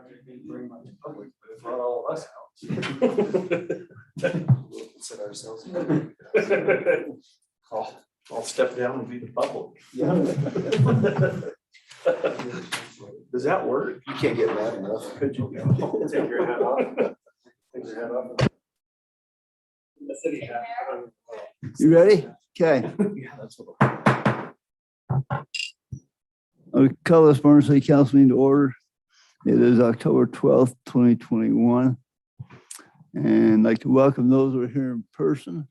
project being very much public, but it brought all of us out. We'll consider ourselves. I'll step down and be the bubble. Yeah. Does that work? You can't get mad enough, could you? Take your hat off. Take your hat off. The city hat. You ready? Okay. Yeah, that's what. I'll call this Burns City Council meeting to order. It is October 12th, 2021. And I'd like to welcome those who are here in person.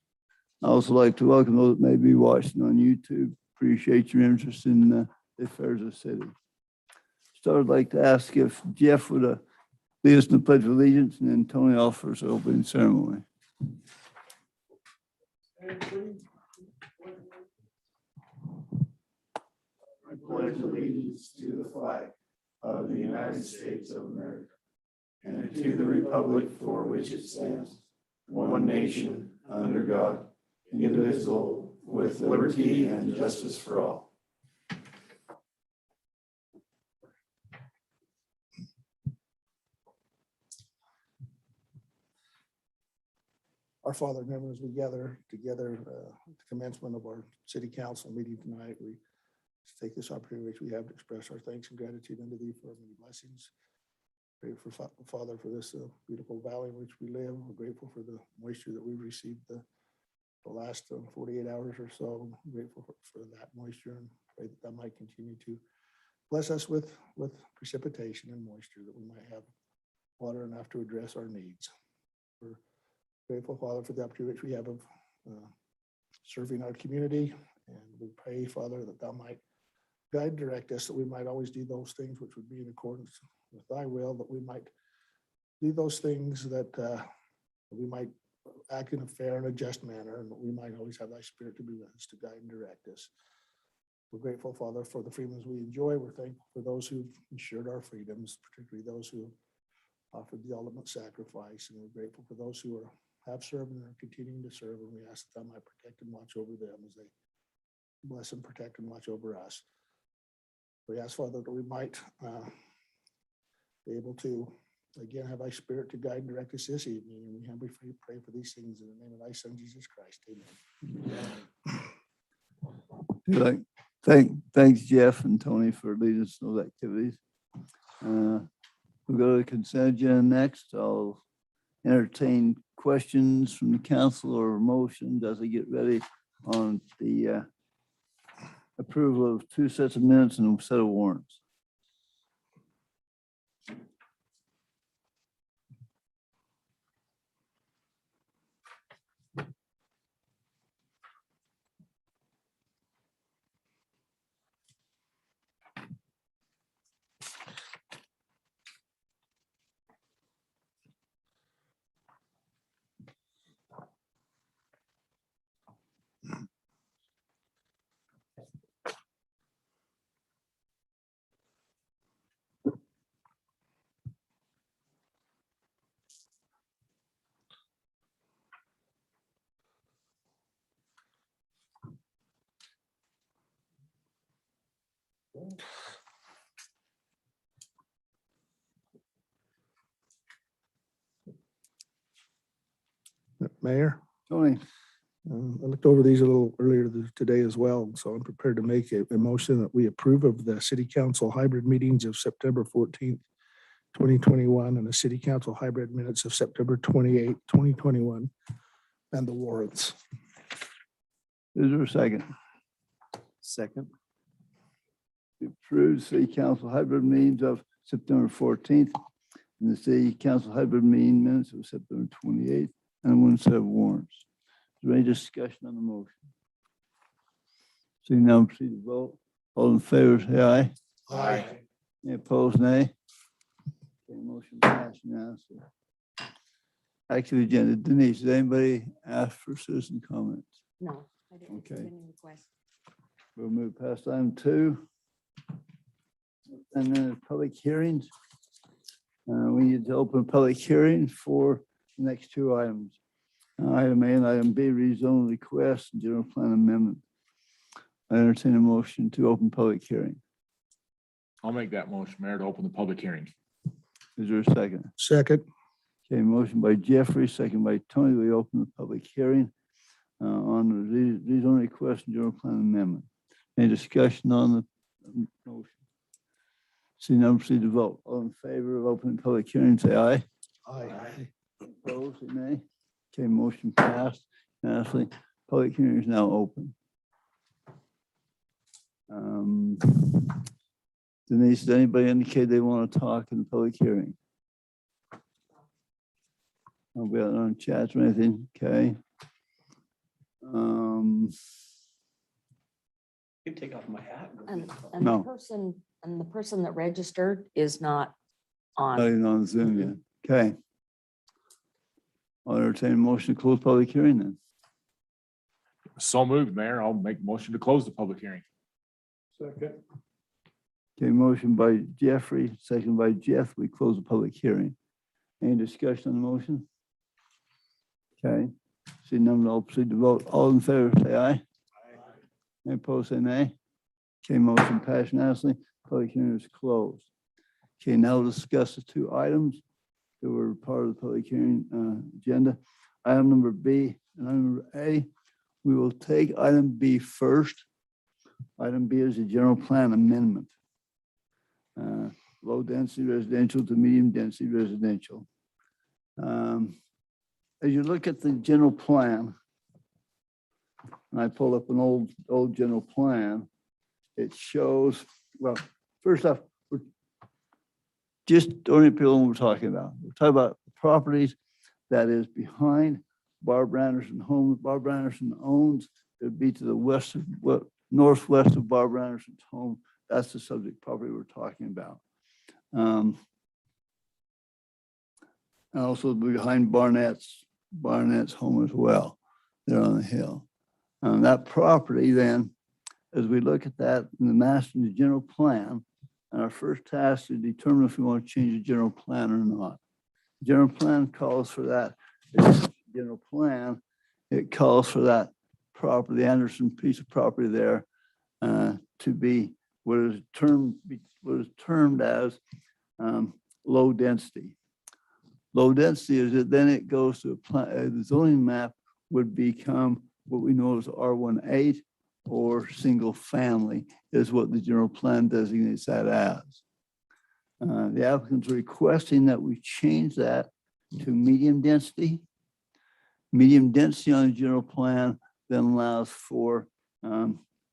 I also like to welcome those that may be watching on YouTube. Appreciate your interest in the affairs of the city. So I'd like to ask if Jeff would lead us in the Pledge of Allegiance, and then Tony offers the opening ceremony. I pledge allegiance to the flag of the United States of America and to the republic for which it stands, one nation, under God, indivisible, with liberty and justice for all. Our Father in heaven, as we gather together at the commencement of our city council meeting tonight, we take this opportunity which we have to express our thanks and gratitude unto thee for our many blessings. Pray for Father for this beautiful valley in which we live. We're grateful for the moisture that we've received the last 48 hours or so. I'm grateful for that moisture, and pray that might continue to bless us with precipitation and moisture, that we might have water enough to address our needs. We're grateful, Father, for the opportunity which we have of serving our community. And we pray, Father, that thou might guide and direct us, that we might always do those things which would be in accordance with thy will, that we might do those things that we might act in a fair and a just manner, and that we might always have thy spirit to be with us, to guide and direct us. We're grateful, Father, for the freedoms we enjoy. We're thankful for those who've ensured our freedoms, particularly those who offered the ultimate sacrifice. And we're grateful for those who have served and are continuing to serve. And we ask that thou might protect and watch over them as they bless and protect and watch over us. We ask, Father, that we might be able to, again, have thy spirit to guide and direct us this evening. And we humbly pray for these things in the name of thy Son, Jesus Christ. Amen. Thanks, Jeff and Tony, for leading us in those activities. We'll go to the consent agenda next. I'll entertain questions from the council or motions as I get ready on the approval of 2 sets of minutes and a set of warrants. Mayor, Tony, I looked over these a little earlier today as well, so I'm prepared to make a motion that we approve of the city council hybrid meetings of September 14th, 2021, and the city council hybrid minutes of September 28th, 2021, and the warrants. is there a second? Second. Approved city council hybrid meetings of September 14th and the city council hybrid meeting minutes of September 28th, and 1 set of warrants. Is there any discussion on the motion? Seeing now proceed to vote. All in favor, say aye. Aye. Any opposed, nay? Okay, motion passed unanimously. Actually, agenda, Denise, did anybody ask for citizen comments? No, I didn't Okay. receive any requests. We'll move past item 2. And then public hearings. We need to open a public hearing for the next 2 items. Item A and item B, rezone request and general plan amendment. I entertain a motion to open public hearing. I'll make that motion, Mayor, to open the public hearing. Is there a second? Second. Okay, motion by Jeffrey, second by Tony. We open the public hearing on the rezoning request and general plan amendment. Any discussion on the motion? See none, proceed to vote. All in favor of opening public hearing, say aye. Aye. Opposed, say nay. Okay, motion passed. Unanimously. Public hearing is now open. Denise, does anybody indicate they want to talk in the public hearing? Nobody out on chats or anything? Okay. You can take off my hat. And No. the person that registered is not Not on. even on Zoom yet. Okay. I'll entertain a motion to close public hearing then. So moved, Mayor. I'll make motion to close the public hearing. Second. Okay, motion by Jeffrey, second by Jeff. We close the public hearing. Any discussion on the motion? Okay, see none, I'll proceed to vote. All in favor, say aye. Any opposed, say nay. Okay, motion passed unanimously. Public hearing is closed. Okay, now we'll discuss the two items that were part of the public hearing agenda. Item number B and item number A. We will take item B first. Item B is a general plan amendment. Low density residential to medium density residential. As you look at the general plan, and I pulled up an old general plan, it shows, well, first off, we're just orient people what we're talking about. We're talking about properties that is behind Barbara Anderson home. Barbara Anderson owns, it would be to the west of what northwest of Barbara Anderson's home. That's the subject property we're talking about. And also behind Barnett's home as well. They're on the hill. That property then, as we look at that in the master and the general plan, and our first task is to determine if we want to change the general plan or not. General plan calls for that. General plan, it calls for that property, the Anderson piece of property there, to be what is termed as low density. Low density is that then it goes to a plan, the zoning map would become what we know as R18 or single family is what the general plan designates that as. The applicant's requesting that we change that to medium density. Medium density on the general plan then allows for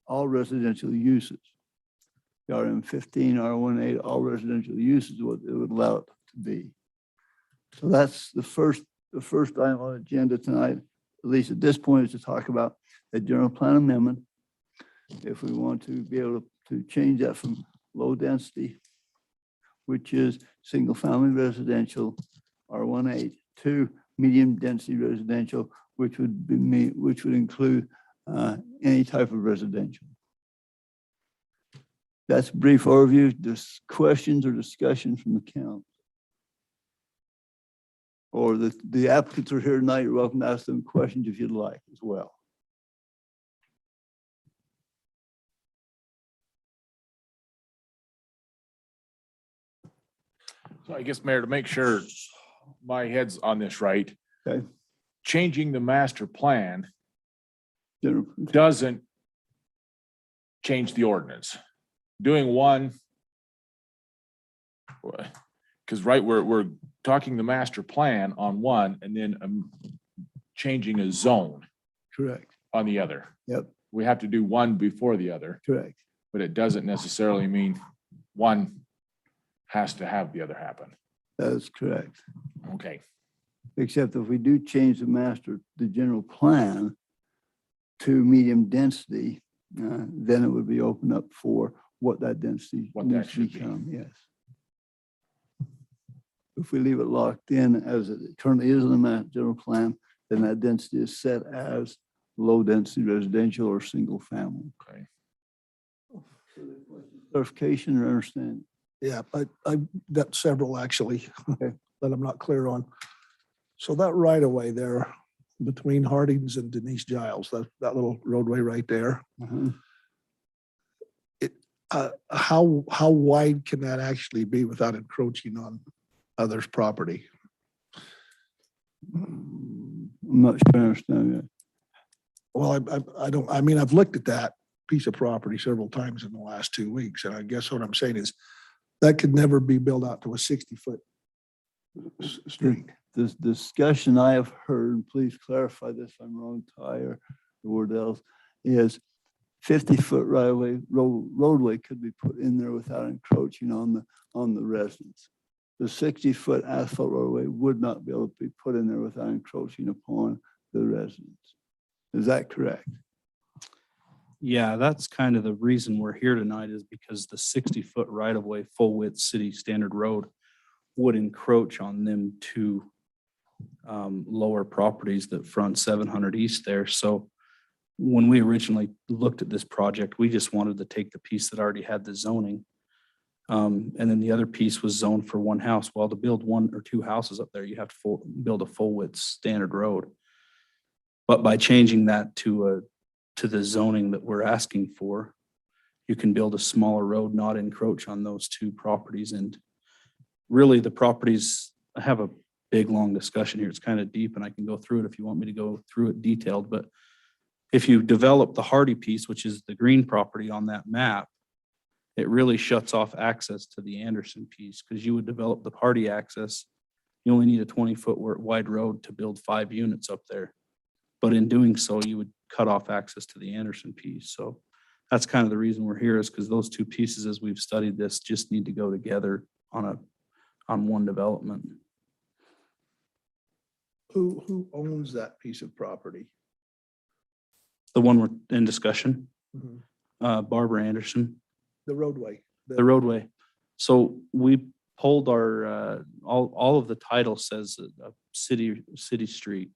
all residential uses. The RM15, R18, all residential uses, what it would allow it to be. So that's the first item on the agenda tonight, at least at this point, is to talk about a general plan amendment. If we want to be able to change that from low density, which is single family residential, R18, to medium density residential, which would include any type of residential. That's a brief overview. There's questions or discussion from the council. Or the applicants are here tonight. You're welcome to ask them questions if you'd like as well. So I guess, Mayor, to make sure my head's on this right. Okay. Changing the master plan General- doesn't change the ordinance. Doing one, because right, we're talking the master plan on one and then changing a zone Correct. on the other. Yep, We have to do one before the other, correct. but it doesn't necessarily mean one has to have the other happen. That is correct. Okay. Except if we do change the general plan to medium density, then it would be open up for what that density What that needs to should be. become, yes. If we leave it locked in as it currently is in the general plan, then that density is set as low density residential or single family. Okay. Clarification or understanding? Yeah, I've got several actually Okay. that I'm not clear on. So that right of way there between Harding's and Denise Giles, that little roadway right there, how wide can that actually be without encroaching on others' property. I'm not sure I understand that. Well, I don't, I mean, I've looked at that piece of property several times in the last 2 weeks, and I guess what I'm saying is that could never be built out to a 60-foot street. This discussion I have heard, and please clarify this if I'm wrong, Ty or Wardell, is 50-foot roadway could be put in there without encroaching on the residents. The 60-foot asphalt roadway would not be able to be put in there without encroaching upon the residents. Is that correct? Yeah, that's kind of the reason we're here tonight, is because the 60-foot right-of-way, full width city standard road would encroach on them two lower properties that front 700 East there. So when we originally looked at this project, we just wanted to take the piece that already had the zoning. And then the other piece was zoned for one house. Well, to build one or two houses up there, you have to build a full width standard road. But by changing that to the zoning that we're asking for, you can build a smaller road, not encroach on those two properties. And really the properties, I have a big, long discussion here. It's kind of deep and I can go through it if you want me to go through it detailed. But if you develop the Hardy piece, which is the green property on that map, it really shuts off access to the Anderson piece, because you would develop the Hardy access. You only need a 20-foot wide road to build 5 units up there. But in doing so, you would cut off access to the Anderson piece. So that's kind of the reason we're here, is because those two pieces, as we've studied this, just need to go together on one development. Who owns that piece of property? The one we're in discussion, Mhm. Barbara Anderson, The roadway. the roadway. So we pulled our, all of the title says a city street.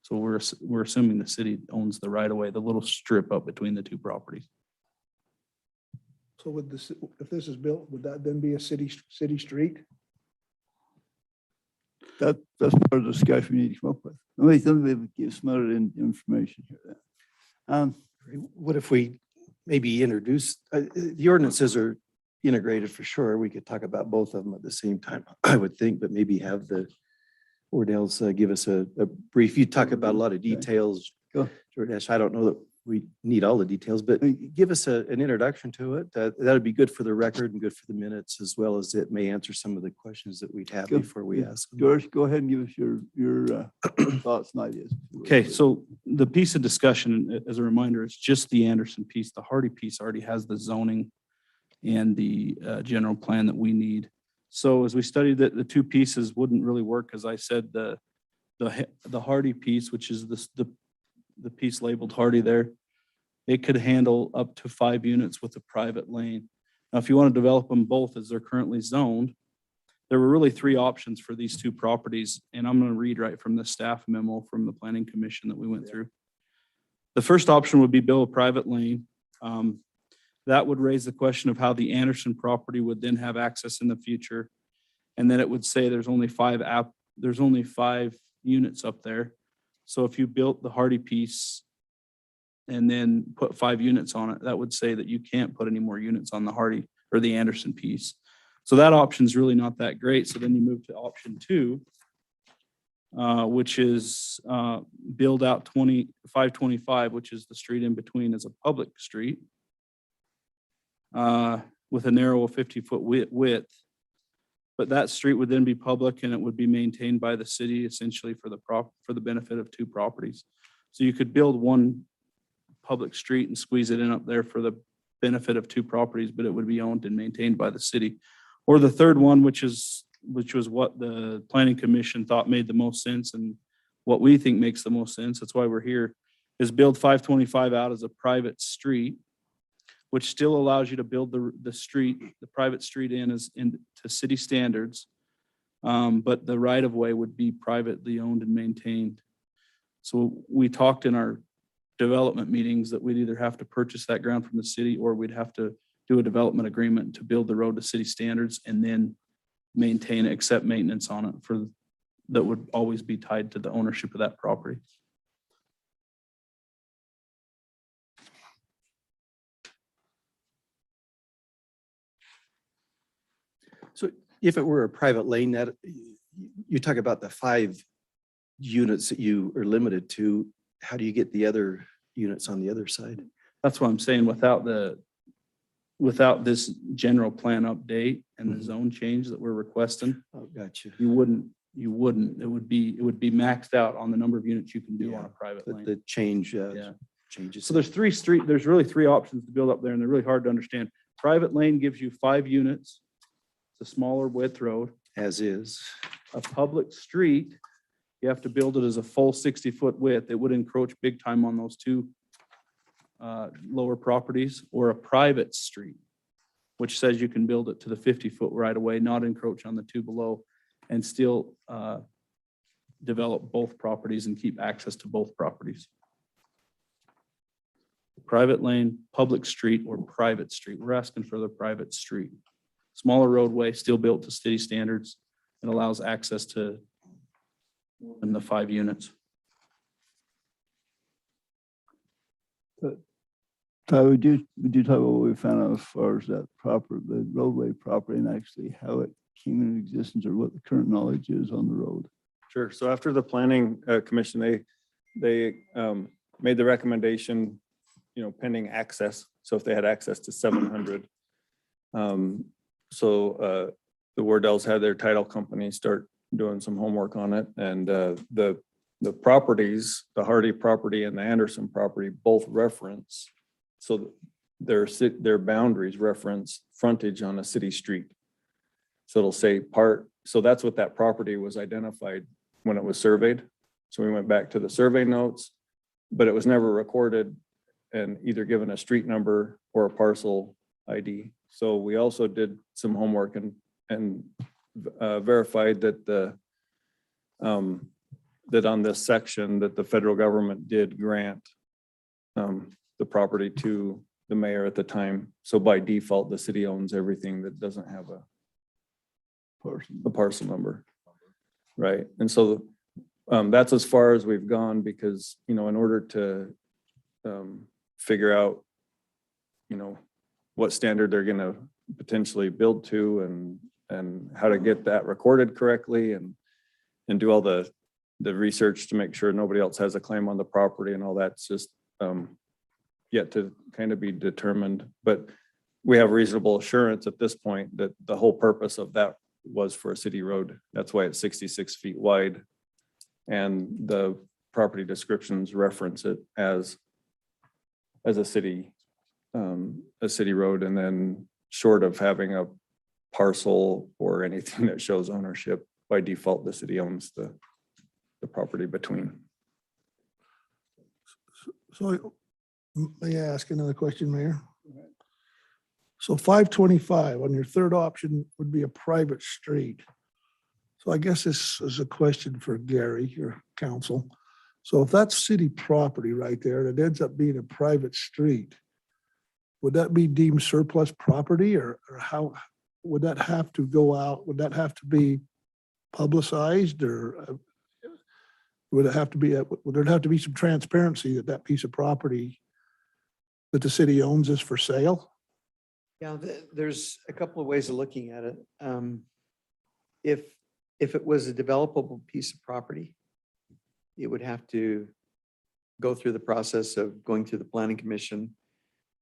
So we're assuming the city owns the right of way, the little strip up between the two properties. So would this, if this is built, would that then be a city street? That's part of the discussion we need to come up with. Let me give some other information here. What if we maybe introduce, the ordinances are integrated for sure. We could talk about both of them at the same time, I would think, but maybe have the Ordell's give us a brief. You talk about a lot of details, Go. Jordash. I don't know that we need all the details, but give us an introduction to it. That'd be good for the record and good for the minutes, as well as it may answer some of the questions that we'd have Good. before we ask them. George, go ahead and give us your thoughts and ideas. Okay, so the piece of discussion, as a reminder, it's just the Anderson piece. The Hardy piece already has the zoning and the general plan that we need. So as we studied that, the two pieces wouldn't really work. As I said, the Hardy piece, which is the piece labeled Hardy there, it could handle up to 5 units with a private lane. Now, if you want to develop them both as they're currently zoned, there were really 3 options for these two properties. And I'm going to read right from the staff memo from the Planning Commission that we went through. The first option would be build a private lane. That would raise the question of how the Anderson property would then have access in the future. And then it would say there's only 5 units up there. So if you built the Hardy piece and then put 5 units on it, that would say that you can't put any more units on the Hardy or the Anderson piece. So that option is really not that great. So then you move to option 2, which is build out 525, which is the street in between as a public street with a narrow 50-foot width. But that street would then be public and it would be maintained by the city, essentially for the benefit of 2 properties. So you could build one public street and squeeze it in up there for the benefit of 2 properties, but it would be owned and maintained by the city. Or the third one, which was what the Planning Commission thought made the most sense and what we think makes the most sense, that's why we're here, is build 525 out as a private street, which still allows you to build the private street into city standards. But the right of way would be privately owned and maintained. So we talked in our development meetings that we'd either have to purchase that ground from the city or we'd have to do a development agreement to build the road to city standards and then maintain, accept maintenance on it that would always be tied to the ownership of that property. So If it were a private lane, that, you talk about the 5 units that you are limited to, how do you get the other units on the other side? That's what I'm saying, without this general plan update and the Mhm. zone change that we're requesting, Oh, gotcha. you wouldn't, it would be maxed out on the number of units you can do on Yeah, a private But lane. the change, Yeah. changes. So there's really 3 options to build up there, and they're really hard to understand. Private lane gives you 5 units. It's a smaller width road. As is. A public street, you have to build it as a full 60-foot width. It would encroach big time on those 2 lower properties, or a private street, which says you can build it to the 50-foot right away, not encroach on the 2 below, and still develop both properties and keep access to both properties. Private lane, public street, or private street. We're asking for the private street. Smaller roadway, still built to city standards, and allows access to in the 5 units. So we do talk about what we found out as far as the roadway property and actually how it came into existence or what the current knowledge is on the road. Sure. So after the planning commission, they made the recommendation, pending access. So if they had access to 700. So the Wardells had their title company start doing some homework on it, and the properties, the Hardy property and the Anderson property, both reference. So their boundaries reference frontage on a city street. So it'll say so that's what that property was identified when it was surveyed. So we went back to the survey notes, but it was never recorded and either given a street number or a parcel ID. So we also did some homework and verified that that on this section that the federal government did grant the property to the mayor at the time. So by default, the city owns everything that doesn't have a parcel number. Right. And so that's as far as we've gone because, in order to figure out, what standard they're going to potentially build to and how to get that recorded correctly and do all the research to make sure nobody else has a claim on the property and all that's just yet to kind of be determined. But we have reasonable assurance at this point that the whole purpose of that was for a city road. That's why it's 66 feet wide. And the property descriptions reference it as a city road. And then short of having a parcel or anything that shows ownership, by default, the city owns the property between. So may I ask another question, Mayor? So 525 on your third option would be a private street. So I guess this is a question for Gary, your counsel. So if that's city property right there, and it ends up being a private street, would that be deemed surplus property or how would that have to go out? Would that have to be publicized or would there have to be some transparency that piece of property that the city owns is for sale? Yeah, there's a couple of ways of looking at it. If it was a developable piece of property, it would have to go through the process of going through the planning commission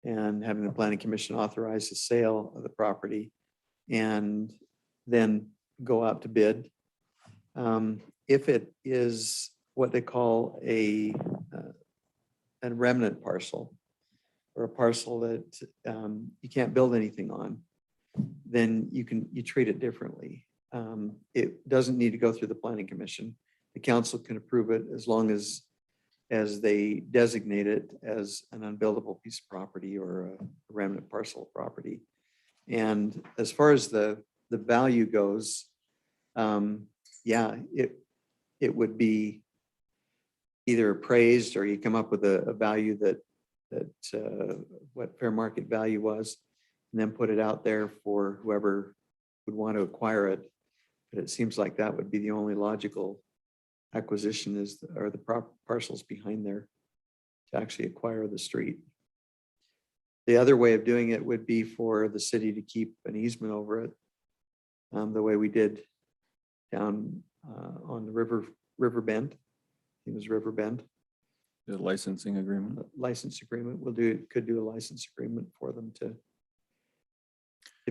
and having the planning commission authorize the sale of the property and then go out to bid. If it is what they call a remnant parcel or a parcel that you can't build anything on, then you treat it differently. It doesn't need to go through the planning commission. The council can approve it as long as they designate it as an unbuildable piece of property or a remnant parcel of property. And as far as the value goes, yeah, it would be either appraised or you come up with a value that what fair market value was, and then put it out there for whoever would want to acquire it. But it seems like that would be the only logical acquisition are the parcels behind there to actually acquire the street. The other way of doing it would be for the city to keep an easement over it the way we did down on the River Bend. It was River Bend. The licensing agreement. License agreement. Could do a license agreement for them to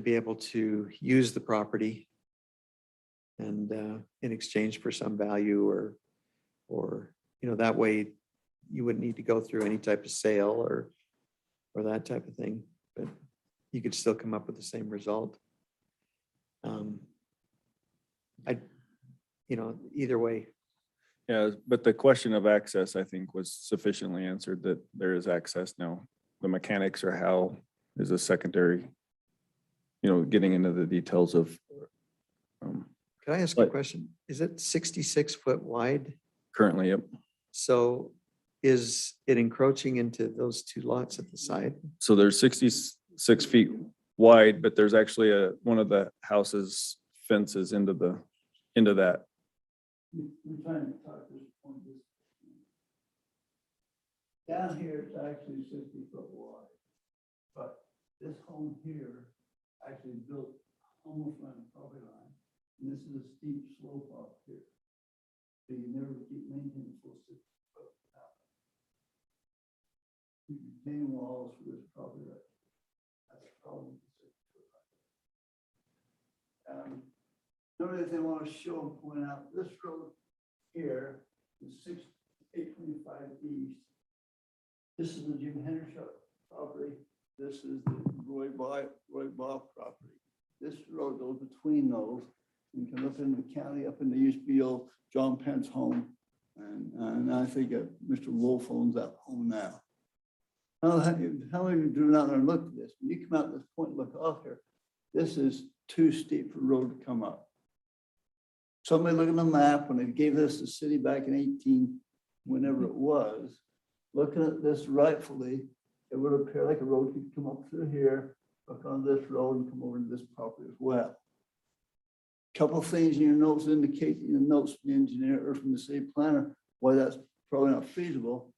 be able to use the property and in exchange for some value or, that way you wouldn't need to go through any type of sale or that type of thing, but you could still come up with the same result. Either way. Yeah, but the question of access, I think, was sufficiently answered that there is access now. The mechanics or how is a secondary, getting into the details of. Could I ask a Right. question? Is it 66 foot wide? Currently, yep. So is it encroaching into those two lots at the side? So there's 66 feet wide, but there's actually one of the houses fences into that. We're trying to talk this point. Down here, it's actually 60 foot wide, but this home here actually built almost on the property line. And this is a steep slope up here. So you never keep maintaining full 60 foot. You retain walls for this property right. That's the problem. with the 60 foot right. Another thing I want to show and point out, this road here is 825 east. This is the Jim Hendershot property. This is the Roy Bob property. This road goes between those. You can look in the county up in the used to be old John Pence home. And I think Mr. Wolf owns that home now. How many of you drew out there and looked at this? When you come out this point, and look off here, this is too steep for a road to come up. Somebody look at the map when they gave this to the city back in 18, whenever it was, looking at this rightfully, it would appear like a road could come up through here, look on this road and come over to this property as well. Couple of things in your notes indicate in the notes from the engineer or from the city planner, why that's probably not feasible.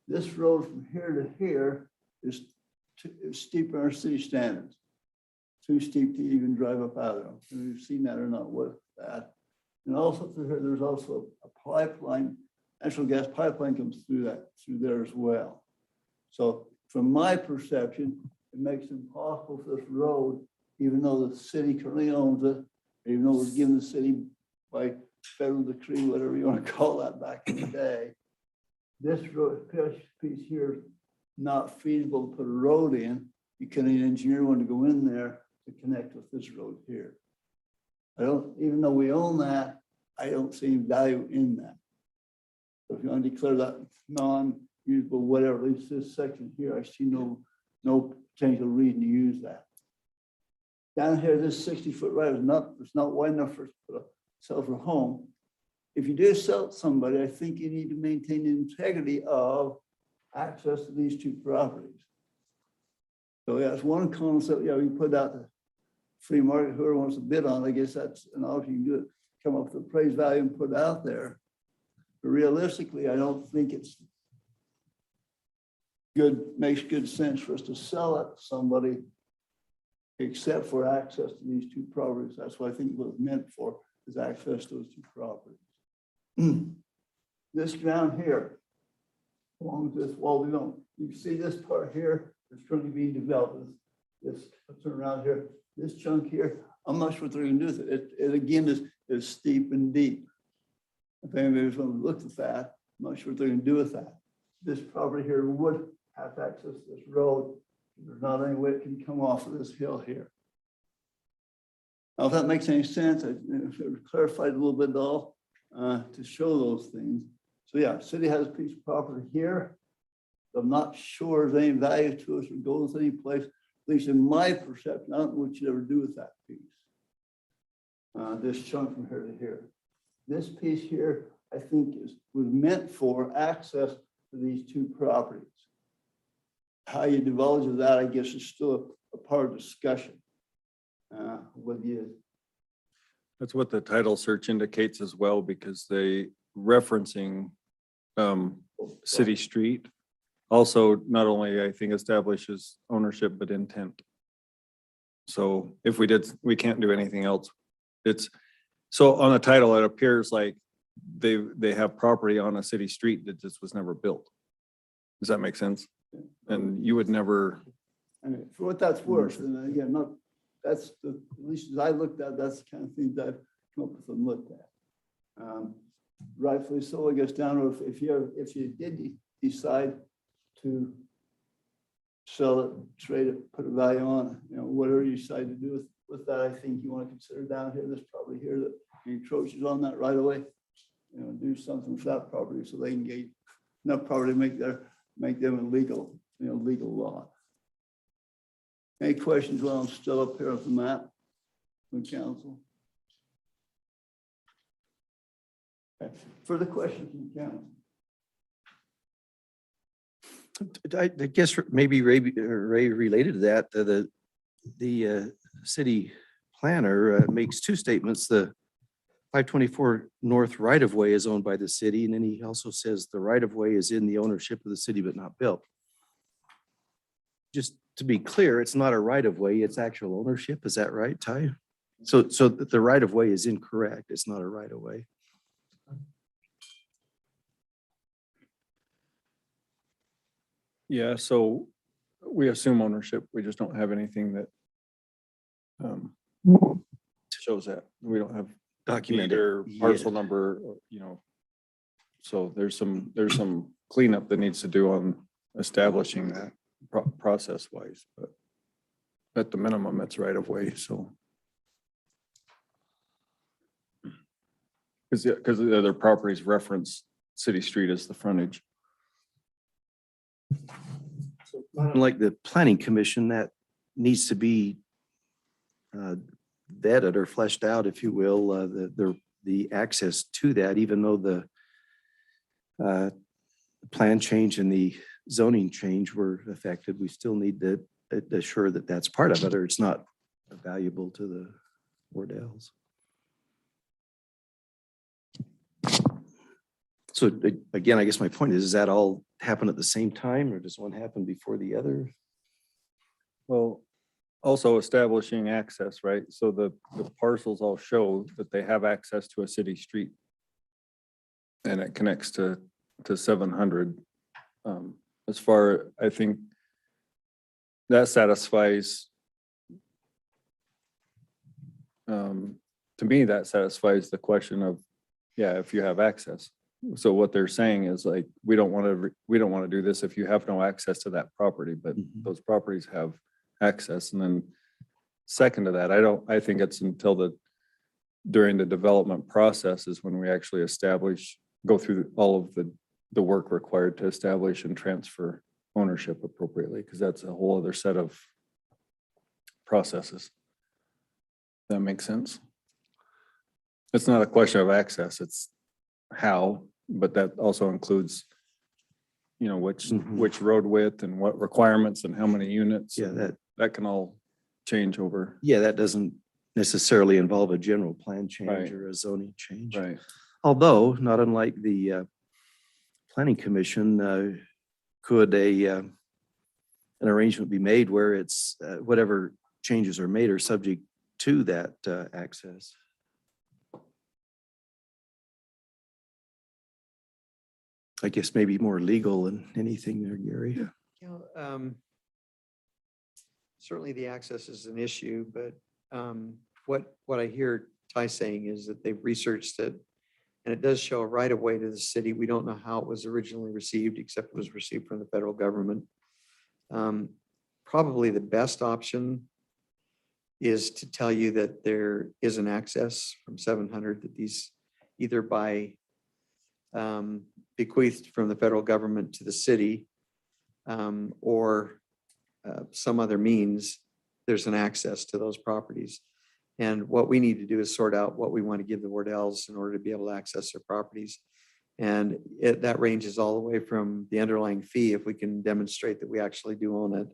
This road from here to here is steep in our city standards. Too steep to even drive up out of them. And we've seen that or not with that. And also through here, there's also a pipeline, natural gas pipeline comes through there as well. So from my perception, it makes it impossible for this road, even though the city currently owns it, even though it was given the city by federal decree, whatever you want to call that back in the day. This road piece here is not feasible to put a road in. You can engineer one to go in there to connect with this road here. Even though we own that, I don't see any value in that. So if you want to declare that non-usable, whatever, at least this section here, I see no potential reason to use that. Down here, this 60 foot right it's not wide enough for us to put a sell for home. If you do sell to somebody, I think you need to maintain the integrity of access to these two properties. So that's one concept. Yeah, we put out the free market, whoever wants to bid on it, I guess that's an option. You can do it, come up with the appraised value and put it out there. But realistically, I don't think it's makes good sense for us to sell it to somebody except for access to these two properties. That's what I think what it's meant for, is access to those two properties. This ground here, along with this wall, you can see this part here is currently being developed. This turn around here, this chunk here, I'm not sure what they're gonna do with it. It again is steep and deep. If anybody's gonna look at that, I'm not sure what they're gonna do with that. This property here would have access to this road. There's not any way it can come off of this hill here. Now, if that makes any sense, I clarified a little bit all to show those things. So yeah, city has a piece of property here. I'm not sure there's any value to us or goes any place, at least in my perception. I don't know what you'd ever do with that piece. This chunk from here to here. This piece here, I think was meant for access to these two properties. How you divulge that, I guess, is still a part of discussion with you. That's what the title search indicates as well, because they referencing city street also not only, I think, establishes ownership, but intent. So if we can't do anything else It's, so on the title, it appears like they have property on a city street that just was never built. Does that make sense? And you would never, I mean, for what that's worth, and again, not, that's the, at least as I looked at, that's the kind of things I've come up with and looked at. Rightfully so, I guess, down, or if you did decide to sell it, trade it, put a value on it, you know, whatever you decide to do with that, I think you want to consider down here, there's probably here that encroaches on that right away. You know, do something with that property so they can get enough property to make them a legal, you know, legal lot. Any questions while I'm still up here on the map from council? Okay. Further questions from council? I guess maybe Ray related to that, the city planner makes two statements. The 524 North right of way is owned by the city, and then he also says the right of way is in the ownership of the city but not built. Just to be clear, it's not a right of way, it's actual ownership. Is that right, Ty? So the right of way is incorrect. It's not a right of way. yeah, so we assume ownership. We just don't have anything that shows that. We don't have Documented. either parcel number, or, you know. So there's some cleanup that needs to do on establishing that process wise, but at the minimum, it's right of way, so. Because the other properties reference city street as the frontage. Unlike the planning commission, that needs to be vetted or fleshed out, if you will, the access to that, even though the plan change and the zoning change were affected, we still need to assure that that's part of it, or it's not valuable to the Wardells. So again, I guess my point is, does that all happen at the same time, or does one happen before the other? Well, also establishing access, right? So the parcels all show that they have access to a city street. And it connects to 700. As far, I think that satisfies, to me, that satisfies the question of, yeah, if you have access. So what they're saying is like, we don't want to do this if you have no access to that property, but those properties have access. And then second to that, I think it's until during the development process is when we actually go through all of the work required to establish and transfer ownership appropriately, because that's a whole other set of processes. That makes sense? It's not a question of access, it's how, but that also includes, you know, which road width and what requirements and how many units. Yeah, That can all change over. yeah, that doesn't necessarily involve a general plan change Right. or a zoning change. Right. Although, not unlike the planning commission, could an arrangement be made where it's whatever changes are made are subject to that access? I guess maybe more legal than anything there, Gary. You know, certainly the access is an issue, but what I hear Ty saying is that they've researched it, and it does show a right of way to the city. We don't know how it was originally received, except it was received from the federal government. Probably the best option is to tell you that there is an access from 700, that these either by bequeathed from the federal government to the city or some other means, there's an access to those properties. And what we need to do is sort out what we want to give the Wardells in order to be able to access their properties. And that ranges all the way from the underlying fee. If we can demonstrate that we actually do own it,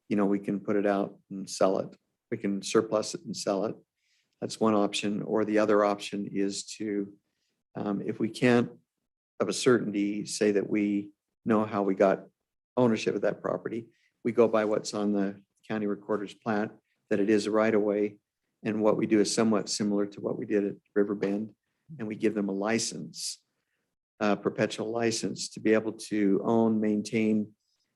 you know, we can put it out and sell it. We can surplus it and sell it. That's one option. Or the other option is to, if we can't of a certainty say that we know how we got ownership of that property, we go by what's on the county recorder's plat, that it is a right of way. And what we do is somewhat similar to what we did at Riverbend, and we give them a license, a perpetual license to be able to own, maintain,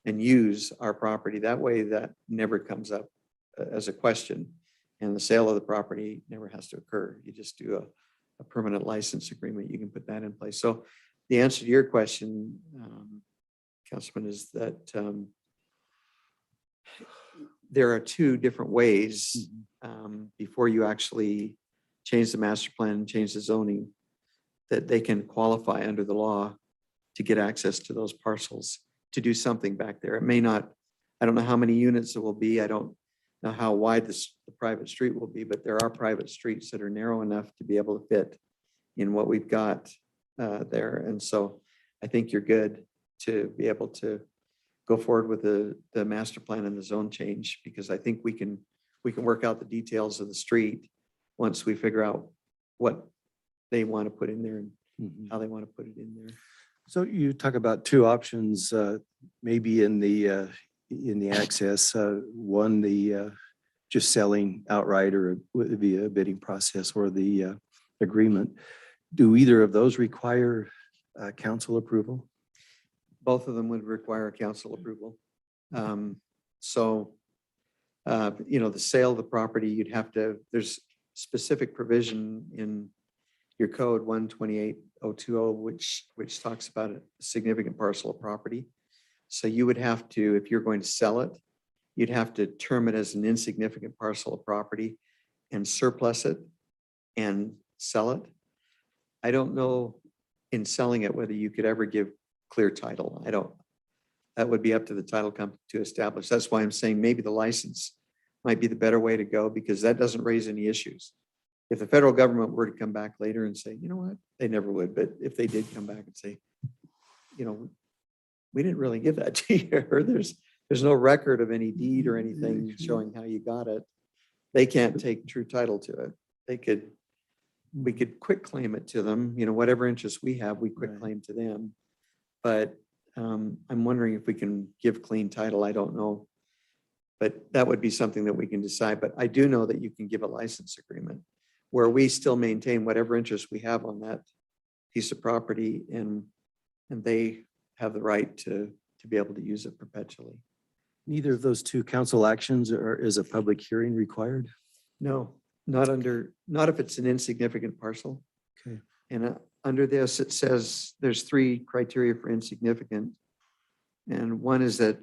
and use our property. That way that never comes up as a question. And the sale of the property never has to occur. You just do a permanent license agreement. You can put that in place. So the answer to your question, Councilman, is that there are two different ways before you actually change the master plan, change the zoning, that they can qualify under the law to get access to those parcels, to do something back there. It may not, I don't know how many units it will be. I don't know how wide the private street will be, but there are private streets that are narrow enough to be able to fit in what we've got there. And so I think you're good to be able to go forward with the master plan and the zone change, because I think we can work out the details of the street once we figure out what they want to put in there and how they want to put it in there. So you talk about two options, maybe in the access, one, the just selling outright or via bidding process, or the agreement. Do either of those require council approval? Both of them would require council approval. So, the sale of the property, you'd have to, there's specific provision in your code 128020, which talks about a significant parcel of property. So you would have to, if you're going to sell it, you'd have to term it as an insignificant parcel of property and surplus it and sell it. I don't know in selling it whether you could ever give clear title. That would be up to the title company to establish. That's why I'm saying maybe the license might be the better way to go, because that doesn't raise any issues. If the federal government were to come back later and say, you know what, they never would, but if they did come back and say, we didn't really give that to you, or there's no record of any deed or anything showing how you got it, they can't take true title to it. We could quit claim it to them, whatever interest we have, we quit claim to them. But I'm wondering if we can give clean title. I don't know. But that would be something that we can decide. But I do know that you can give a license agreement where we still maintain whatever interest we have on that piece of property, and they have the right to be able to use it perpetually. Neither of those two council actions is a public hearing required? No, not if it's an insignificant parcel. Okay. And under this, it says there's 3 criteria for insignificant. And one is that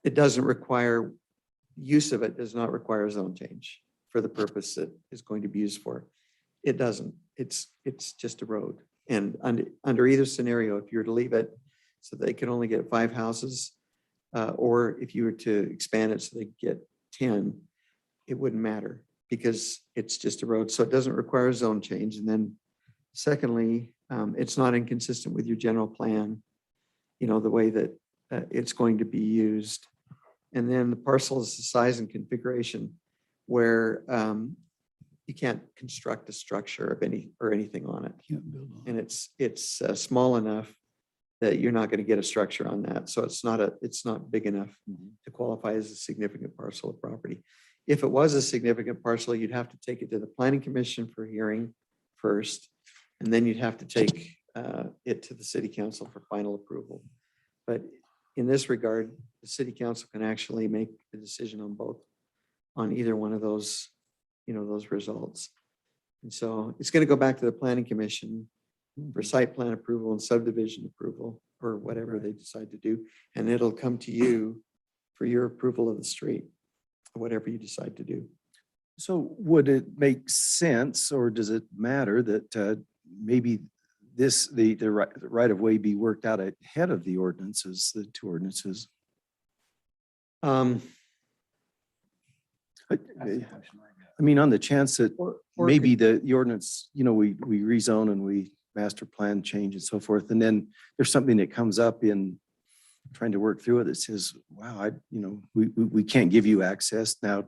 it doesn't require, use of it does not require zone change for the purpose that is going to be used for. It doesn't. It's just a road. And under either scenario, if you were to leave it so they could only get 5 houses, or if you were to expand it so they get 10, it wouldn't matter because it's just a road. So it doesn't require a zone change. And then secondly, it's not inconsistent with your general plan, the way that it's going to be used. And then the parcel is the size and configuration where you can't construct a structure of anything on it. And it's small enough that you're not going to get a structure on that. So it's not big enough to qualify as a significant parcel of property. If it was a significant parcel, you'd have to take it to the Planning Commission for hearing first, and then you'd have to take it to the City Council for final approval. But in this regard, the City Council can actually make the decision on either one of those, those results. And so it's going to go back to the Planning Commission for site plan approval and subdivision approval, or whatever they decide to do. And it'll come to you for your approval of the street, whatever you decide to do. So would it make sense, or does it matter that maybe the right of way be worked out ahead of the ordinances, the 2 ordinances? I mean, on the chance that Or maybe the ordinance, we rezone and we master plan change and so forth, and then there's something that comes up in trying to work through it that says, wow, we can't give you access now.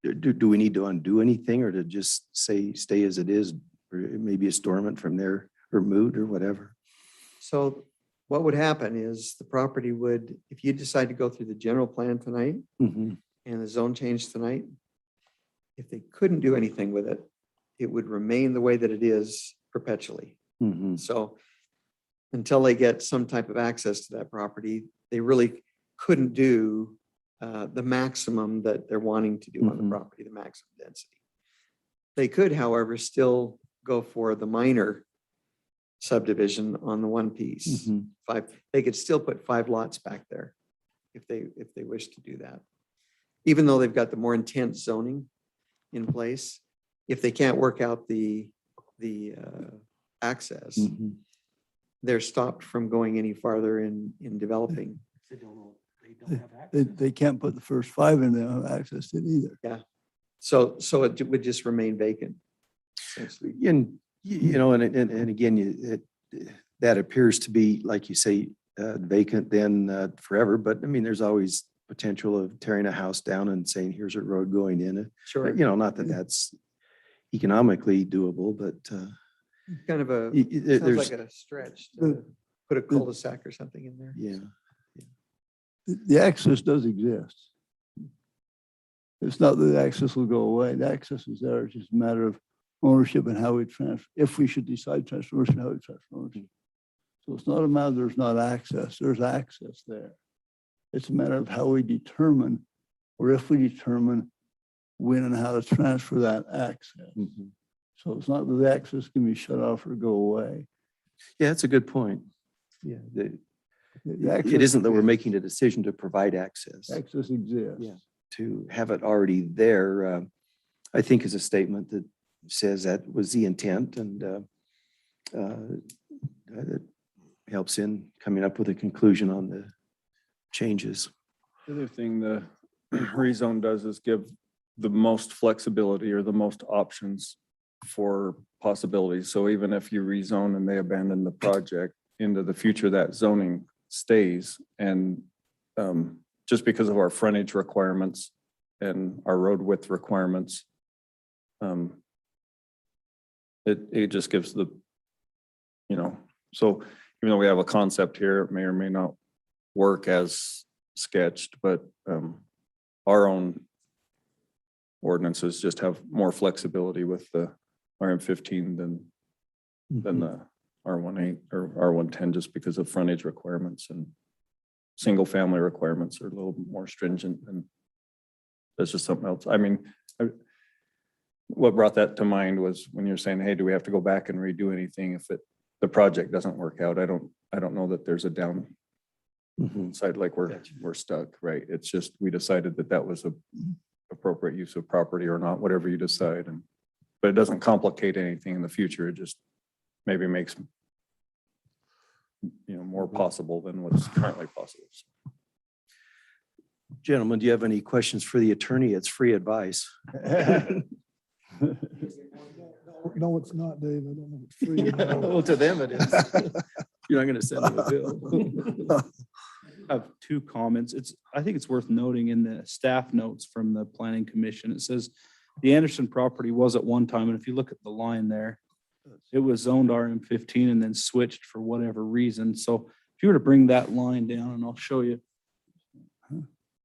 Do we need to undo anything, or to just say stay as it is, or maybe a dormant from there, or moved or whatever? So what would happen is the property would, if you decide to go through the general plan tonight Mhm. and the zone change tonight, if they couldn't do anything with it, it would remain the way that it is perpetually. Mhm. So until they get some type of access to that property, they really couldn't do the maximum that they're wanting to do on the Mhm. property, the maximum density. They could, however, still go for the minor subdivision on the one piece. Mhm. They could still put 5 lots back there if they wish to do that. Even though they've got the more intense zoning in place, if they can't work out the access, Mhm. they're stopped from going any farther in developing. They can't put the first 5 in, they don't have access to it either. So it would just remain vacant. Essentially. And, you know, and again, that appears to be, like you say, vacant then forever, but I mean, there's always potential of tearing a house down and saying, here's a road going in it. Sure. You know, not that that's economically doable, but Kind of a, sounds there's, like a stretch to put a cul-de-sac or something in there. yeah. The access does exist. It's not that the access will go away. The access is there. It's just a matter of ownership and how we transfer, if we should decide to transfer ownership, how we transfer ownership. So it's not a matter there's not access. There's access there. It's a matter of how we determine, or if we determine when and how to transfer that access. Mhm. So it's not that the access can be shut off or go away. Yeah, that's a good point. Yeah, The it access isn't that we're exists. making a decision to provide access. Access exists. Yeah. To have it already there, I think is a statement that says that was the intent and it helps in coming up with a conclusion on the changes. The other thing the rezone does is give the most flexibility or the most options for possibilities. So even if you rezone and they abandon the project into the future, that zoning stays. And just because of our frontage requirements and our road width requirements, it just gives the, you know, so even though we have a concept here, it may or may not work as sketched, but our own ordinances just have more flexibility with the RM15 than the R18 or R110, just because of frontage requirements and single family requirements are a little more stringent, and that's just something else. I mean, what brought that to mind was when you're saying, hey, do we have to go back and redo anything if the project doesn't work out? I don't know that there's a downside, Mhm. like we're stuck, right? It's just, we decided that was a appropriate use of property or not, whatever you decide. But it doesn't complicate anything in the future. It just maybe makes, more possible than what's currently possible. Gentlemen, do you have any questions for the attorney? It's free advice. No, it's not, Dave. I don't know. It's free. Well, to them it is. You're not going to send them a bill. I have 2 comments. I think it's worth noting in the staff notes from the planning commission, it says the Anderson property was at one time, and if you look at the line there, it was zoned RM15 and then switched for whatever reason. So if you were to bring that line down, and I'll show you.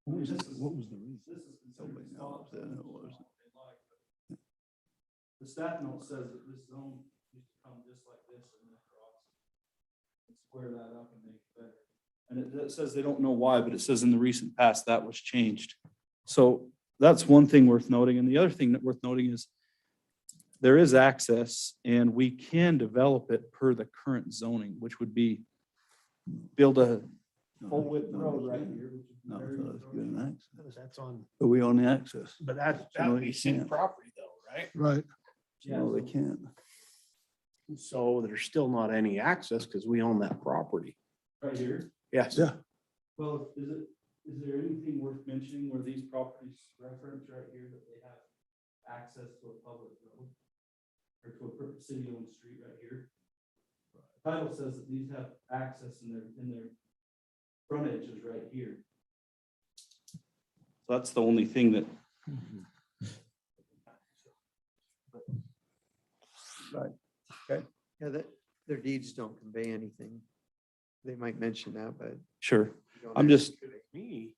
What was the reason? Nobody knows that it was. The staff note says that this zone used to come just like this and then across. And square that up and make it better. And it says they don't know why, but it says in the recent past that was changed. So that's one thing worth noting. And the other thing that worth noting is there is access and we can develop it per the current zoning, which would be build a full width road right here. which is No, very- so that's good an access. That's on, But we own the access. but that that would be city city property though, right? Right. No, they can't. So there's still not any access because we own that property. Right here. Yes. Yeah. Well, is there anything worth mentioning where these properties reference right here that they have access to a public road? Or to a city-owned street right here? The title says that these have access in their frontage is right here. So that's the only thing that. Yeah, their deeds don't convey anything. They might mention that, but. Sure. you don't I'm actually- just, Me,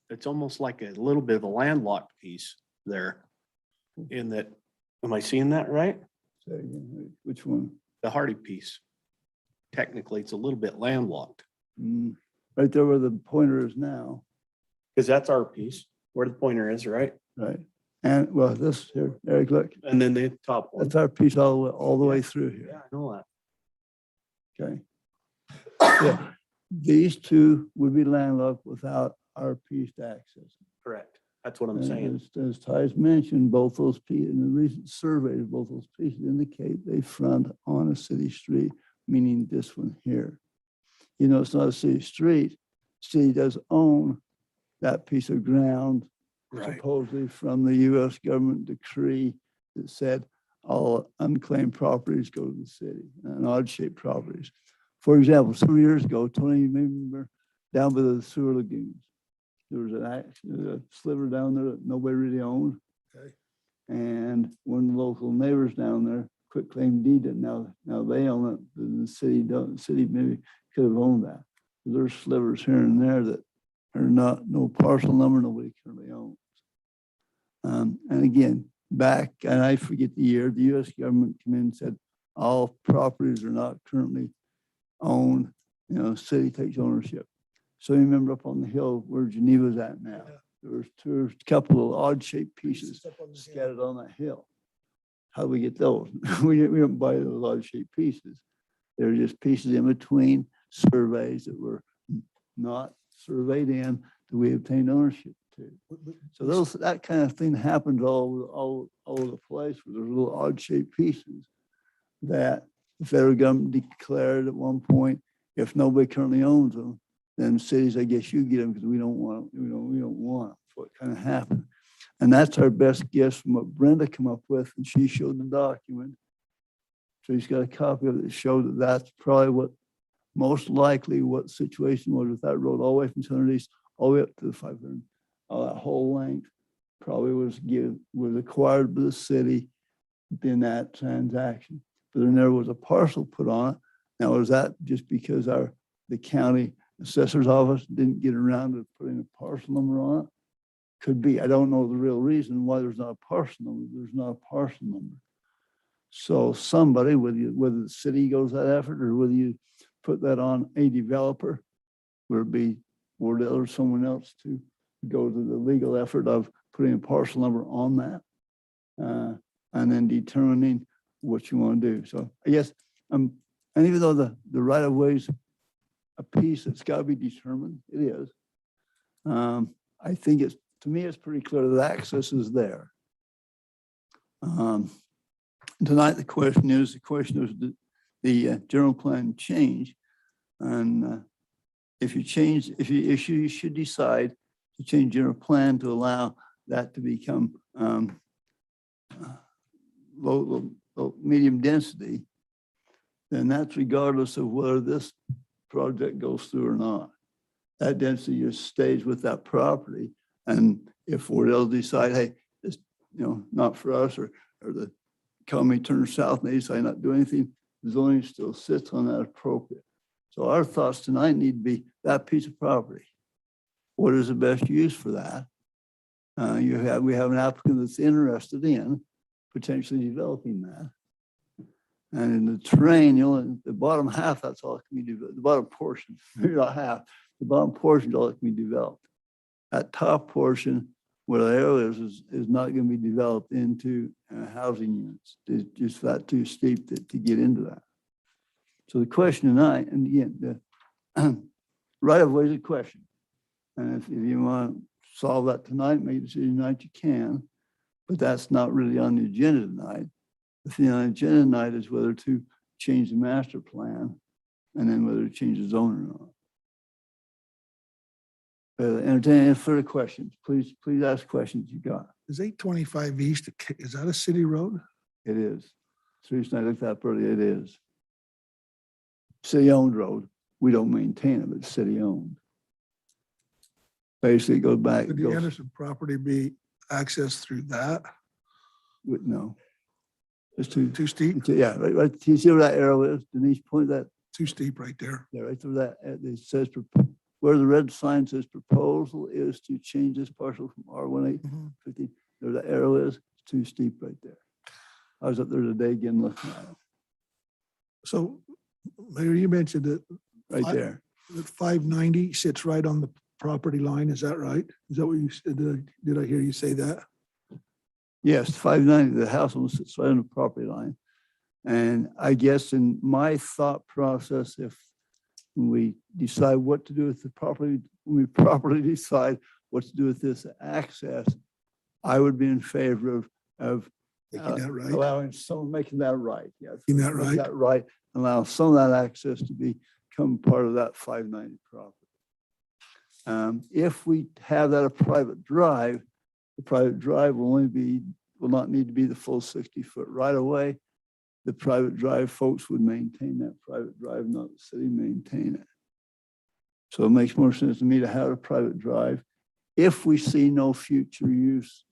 it's almost like a little bit of a landlocked piece there. in that, am I seeing that right? Say again, which one? The Hardy piece. Technically, it's a little bit landlocked, Right there where the pointer is now, because that's our piece, where the pointer is, right? right? And well, this here, Eric, look, And then the top one. that's our piece all the way through here. Yeah, I know that. Okay. Yeah, these two would be landlocked without our piece to access. Correct. That's what I'm And saying. As Ty's mentioned, both those pieces, in the recent surveys, both those pieces indicate they front on a city street, meaning this one here. You know, it's not a city street. City does own that piece of ground supposedly from the US government decree that said all unclaimed properties go to the city and odd shaped properties. For example, some years ago, Tony, you may remember down by the sewer lagoons, there was a sliver down there that nobody really owned. Okay. And one of the local neighbors down there quit claim deed it. Now they own it. The city don't, the city maybe could have owned that. There's slivers here and there that are not, no parcel number, nobody currently owns. And again, back, and I forget the year, the US government came in and said, all properties are not currently owned, you know, city takes ownership. So you remember up on the hill where Geneva's at now, Yeah. there was a couple of odd shaped pieces Up on the hill. scattered on that hill. How do we get those? We don't buy those odd shaped pieces. They're just pieces in between surveys that were not surveyed in that we obtained ownership to. So those, that kind of thing happens all over the place where there's little odd shaped pieces that the federal government declared at one point, if nobody currently owns them, then cities, I guess you get them because we don't want, we don't want them. So it kind of happened. And that's our best guess from what Brenda came up with, and she showed the document. So he's got a copy of it that showed that that's probably what, most likely what situation was with that road all the way from 200 East, all the way up to the 500. All that whole length probably was acquired by the city in that transaction. But there never was a parcel put on it. Now, is that just because the county assessor's office didn't get around to putting a parcel number on it? Could be. I don't know the real reason why there's not a parcel number. There's not a parcel number. So somebody, whether the city goes that effort or whether you put that on a developer, whether it be Wardell or someone else to go to the legal effort of putting a parcel number on that, and then determining what you want to do. So I guess, and even though the right of way is a piece that's got to be determined, it is. I think it's, to me, it's pretty clear that access is there. Tonight, the question is the general plan change. And if you change, if you should decide to change general plan to allow that to become low, medium density, then that's regardless of whether this project goes through or not. That density just stays with that property. And if Wardell decide, hey, it's, you know, not for us, or the economy turns south and they decide not to do anything, the zoning still sits on that appropriate. So our thoughts tonight need to be that piece of property. What is the best use for that? We have an applicant that's interested in potentially developing that. And in the terrain, you know, the bottom half, that's all that can be developed. The bottom portion, maybe not half, the bottom portion is all that can be developed. That top portion where the arrow is not going to be developed into housing units. It's just that too steep to get into that. So the question tonight, and again, the right of way is a question. And if you want to solve that tonight, make a decision tonight, you can, but that's not really on the agenda tonight. The thing on the agenda tonight is whether to change the master plan and then whether to change the zone or not. Entertain any further questions. Please ask questions you got. Is 825 East, is that a city road? It is. So reason I looked that earlier, it is. City-owned road. We don't maintain it, but it's city-owned. Basically, it goes back. Could the Anderson property be accessed through that? No. It's too, Too steep? yeah, right. You see where that arrow is? Denise, point that, Too steep right there. yeah, right through that. It says, where the red sign says proposal is to change this parcel from R1 Mhm. 15, there that arrow is, too steep right there. I was up there today again looking at it, So, Mayor, you mentioned that right I- there. that 590 sits right on the property line. Is that right? Is that what you said? Did I hear you say that? Yes, 590, the house almost sits right on the property line. And I guess in my thought process, if we decide what to do with the property, when we properly decide what to do with this access, I would be in favor of Making that right? allowing someone, making that right, yes. Making that Make right? That right, allow some of that access to become part of that 590 property. If we have that a private drive, the private drive will not need to be the full 60-foot right of way. The private drive folks would maintain that private drive, not the city maintain it. So it makes more sense to me to have a private drive if we see no future use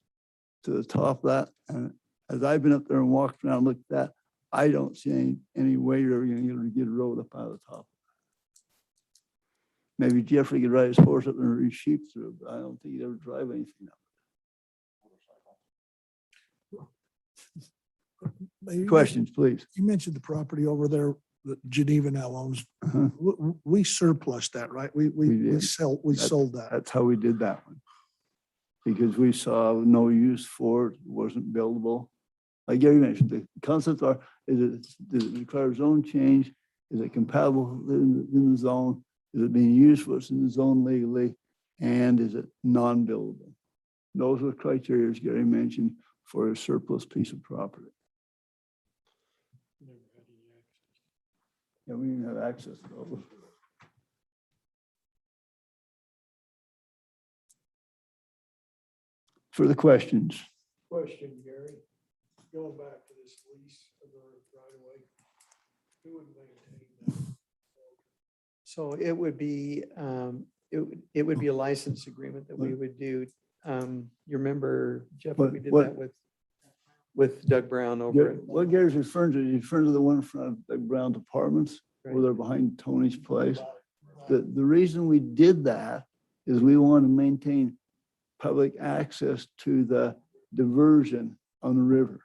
to the top of that. And as I've been up there and walked around, looked at that, I don't see any way you're gonna get a road up out of the top. Maybe Jeffrey could ride his horse up there and read sheep through, but I don't think he'd ever drive anything up. Mayor, Questions, please. You mentioned the property over there that Geneva now owns. Uh-huh. We surplus that, right? We did. we That's- sold that. That's how we did that one. Because we saw no use for it, it wasn't buildable. Like Gary mentioned, the concepts are, does it require zone change? Is it compatible in the zone? Is it being used for what's in the zone legally? And is it non-buildable? Those are the criteria, as Gary mentioned, for a surplus piece of property. Yeah, we didn't have access to those. Further questions? Question, Gary, going back to this lease of the right of way, who would maintain that? So it would be, it would be a license agreement that we would do. You remember, Jeff, What- we did what- that with Doug Brown over at. What Gary's referring to, he's referring to the one in front of the Brown Apartments, where Right. they're behind Tony's place. The reason we did that is we want to maintain public access to the diversion on the river.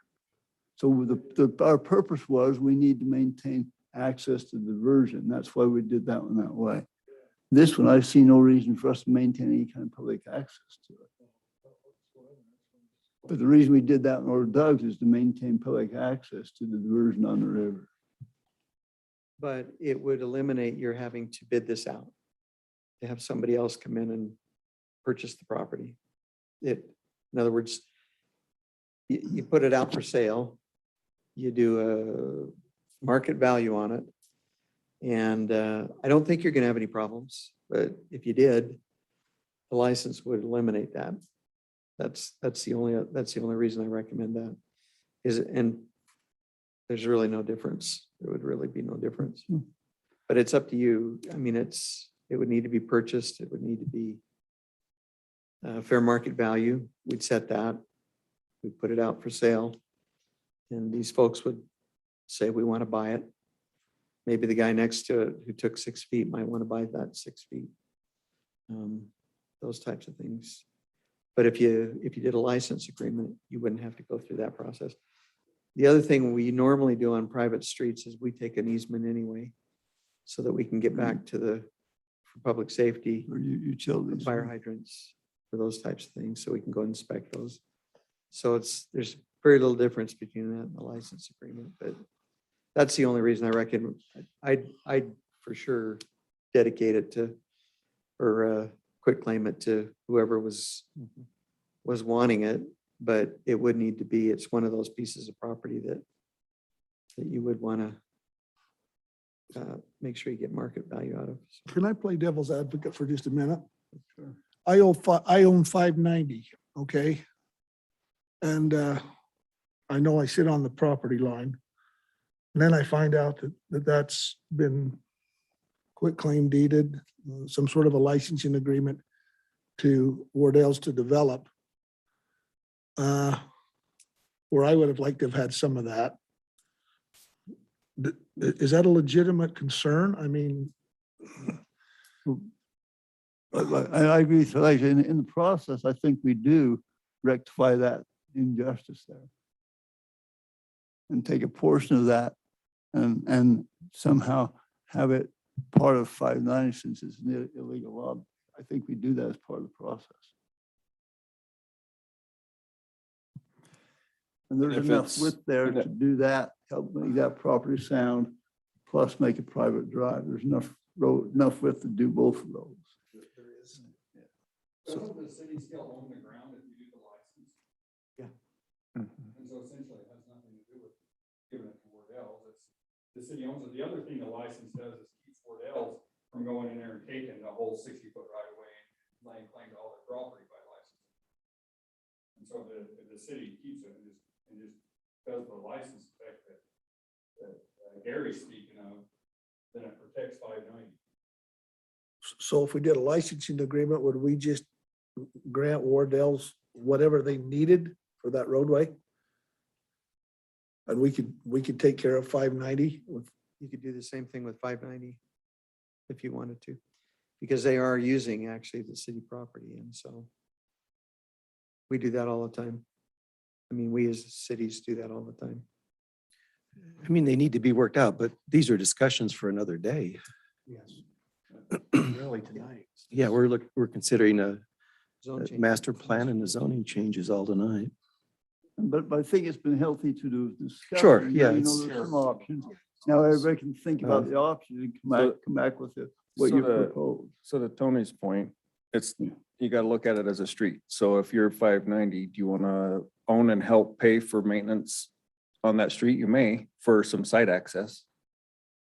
So our purpose was we need to maintain access to diversion. That's why we did that one that way. This one, I see no reason for us to maintain any kind of public access to it. But the reason we did that in order Doug's is to maintain public access to the diversion on the river. But it would eliminate your having to bid this out, to have somebody else come in and purchase the property. In other words, you put it out for sale, you do a market value on it. And I don't think you're gonna have any problems, but if you did, the license would eliminate that. That's the only reason I recommend that. And there's really no difference. There would really be no difference. But it's up to you. I mean, it would need to be purchased. It would need to be fair market value. We'd set that. We'd put it out for sale. And these folks would say, we want to buy it. Maybe the guy next to it who took 6 feet might want to buy that 6 feet. Those types of things. But if you did a license agreement, you wouldn't have to go through that process. The other thing we normally do on private streets is we take an easement anyway, so that we can get back to for public safety, Or utilities. fire hydrants, for those types of things, so we can go inspect those. So there's very little difference between that and the license agreement, but that's the only reason I reckon I'd for sure dedicate it to, or quit claim it to whoever was wanting it. But it would need to be, it's one of those pieces of property that you would want to make sure you get market value out of. Can I play devil's advocate for just a minute? Sure. I own 590, okay? And I know I sit on the property line. And then I find out that's been quit claim deeded, some sort of a licensing agreement to Wardell's to develop. Where I would have liked to have had some of that. Is that a legitimate concern? I mean, I agree with Elijah. In the process, I think we do rectify that injustice there. And take a portion of that and somehow have it part of 590 since it's an illegal law. I think we do that as part of the process. And there's If enough it's- width there to do that, help make that property sound, plus make a private drive. There's enough road, enough width to do both of those. Doesn't the city still own the ground if you do the license? And so essentially it has nothing to do with giving it to Wardell's. It's, the city owns it. The other thing the license does is keeps Wardell's from going in there and taking the whole 60-foot right away and laying claim to all their property by license. And so if the city keeps it and just does the license effect that Gary's speaking of, then it protects 590. So if we did a licensing agreement, would we just grant Wardell's whatever they needed for that roadway? And we could take care of 590 with, You could do the same thing with 590 if you wanted to, because they are using actually the city property. And so we do that all the time. I mean, we as cities do that all the time. I mean, they need to be worked out, but these are discussions for another day. yes. Really tonight. Yeah, we're considering a Zone change. master plan and the zoning changes all tonight. But I think it's been healthy to do discussion. Sure, yeah, You know, it's- there's some options. Now everybody can think about the options and come back with it, what So you the- propose. So to Tony's point, it's, you gotta look at it as a street. So if you're 590, do you wanna own and help pay for maintenance on that street? You may for some site access,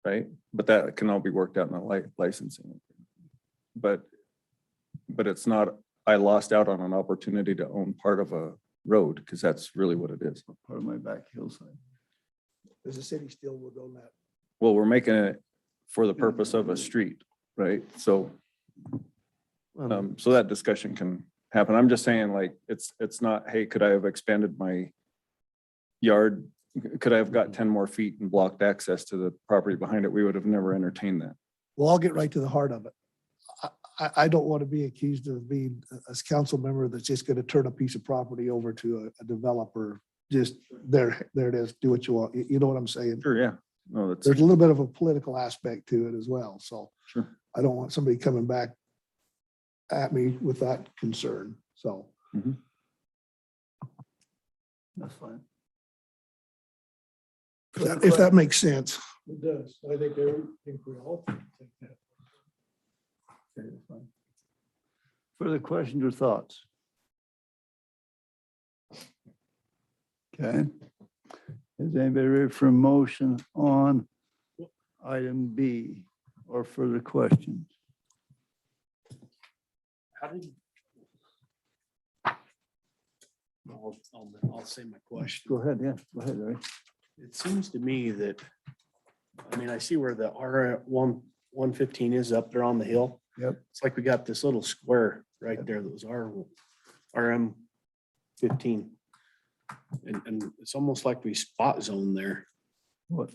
right? But that can all be worked out in a licensing. But it's not, I lost out on an opportunity to own part of a road, because that's really what it is. Part of my back hillside. Does the city still would own that? Well, we're making it for the purpose of a street, right? So so that discussion can happen. I'm just saying, like, it's not, hey, could I have expanded my yard? Could I have got 10 more feet and blocked access to the property behind it? We would have never entertained that. Well, I'll get right to the heart of it. I don't want to be accused of being a council member that's just going to turn a piece of property over to a developer. Just there it is, do what you want. You know what I'm saying? Sure, yeah. No, that's, There's a little bit of a political aspect to it as well. So Sure. I don't want somebody coming back at me with that concern. So That's fine. if that makes sense. It does. I think we all think that. Okay, that's fine. Further questions or thoughts? Okay. Is anybody ready for a motion on item B or further questions? How did? I'll say my question. Go ahead, yeah, go ahead, Larry. It seems to me that, I mean, I see where the R115 is up there on the hill. Yep. It's like we got this little square right there that was RM15. And it's almost like we spot zone there. What?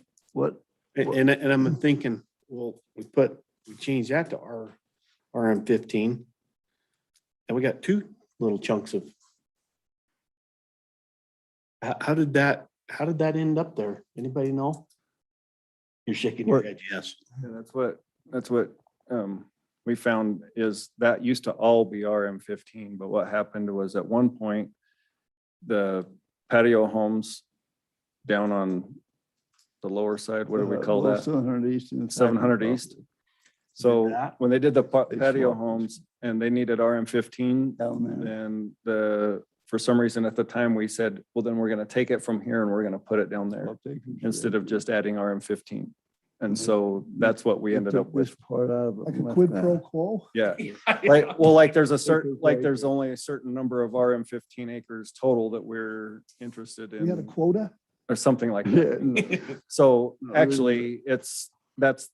And I'm thinking, well, we changed that to RM15. And we got two little chunks of. How did that end up there? Anybody know? You're shaking your head, yes. and that's what we found is that used to all be RM15, but what happened was at one point, the patio homes down on the lower side, what do we call that? 700 East. and 700 East. So that? when they did the They patio swapped. homes and they needed RM15, Down there. then for some reason at the time, we said, well, then we're gonna take it from here and we're gonna put it down there instead of just adding RM15. And so that's what we ended up with. This part out of it. Like a and left quid that. pro quo. Yeah, like there's a certain, Acres, like right. there's only a certain number of RM15 acres total that we're interested We had a in, quota. or something like Yeah, that. no, So No, it was- actually,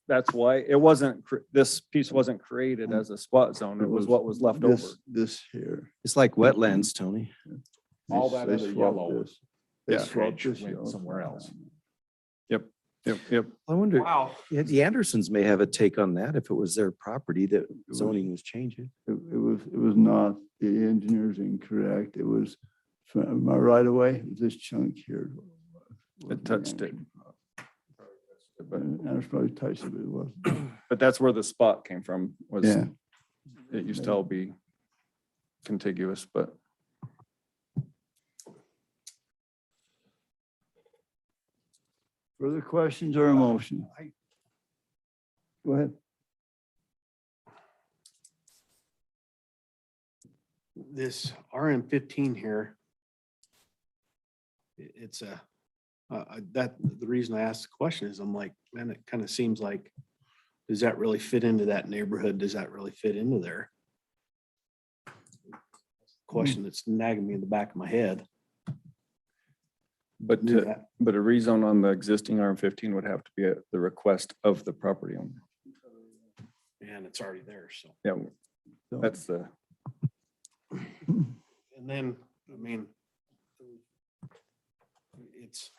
that's why it wasn't, this piece wasn't created as a spot zone. It was what was left over. This here. It's like wetlands, Tony. All They- that they other swapped yellow this. They Yeah. swapped this went yellow somewhere for else. that. Yep. I wonder, Wow. yeah, the Andersons may have a take on that if it was their property that zoning was changing. It was not, the engineer's incorrect. It was Am I right away? This chunk here. It touched it. But, Anderson probably touched it, but it wasn't. but that's where the spot came from, was Yeah. it used to all be contiguous, but Further questions or a motion? Go ahead. This RM15 here. It's that, the reason I asked the question is I'm like, man, it kind of seems like, does that really fit into that neighborhood? Does that really fit into there? Question that's nagging me in the back of my head. but Do to, that. but a rezone on the existing RM15 would have to be at the request of the property owner. And it's already there, so. Yeah, So- that's the, And then, I mean, it's,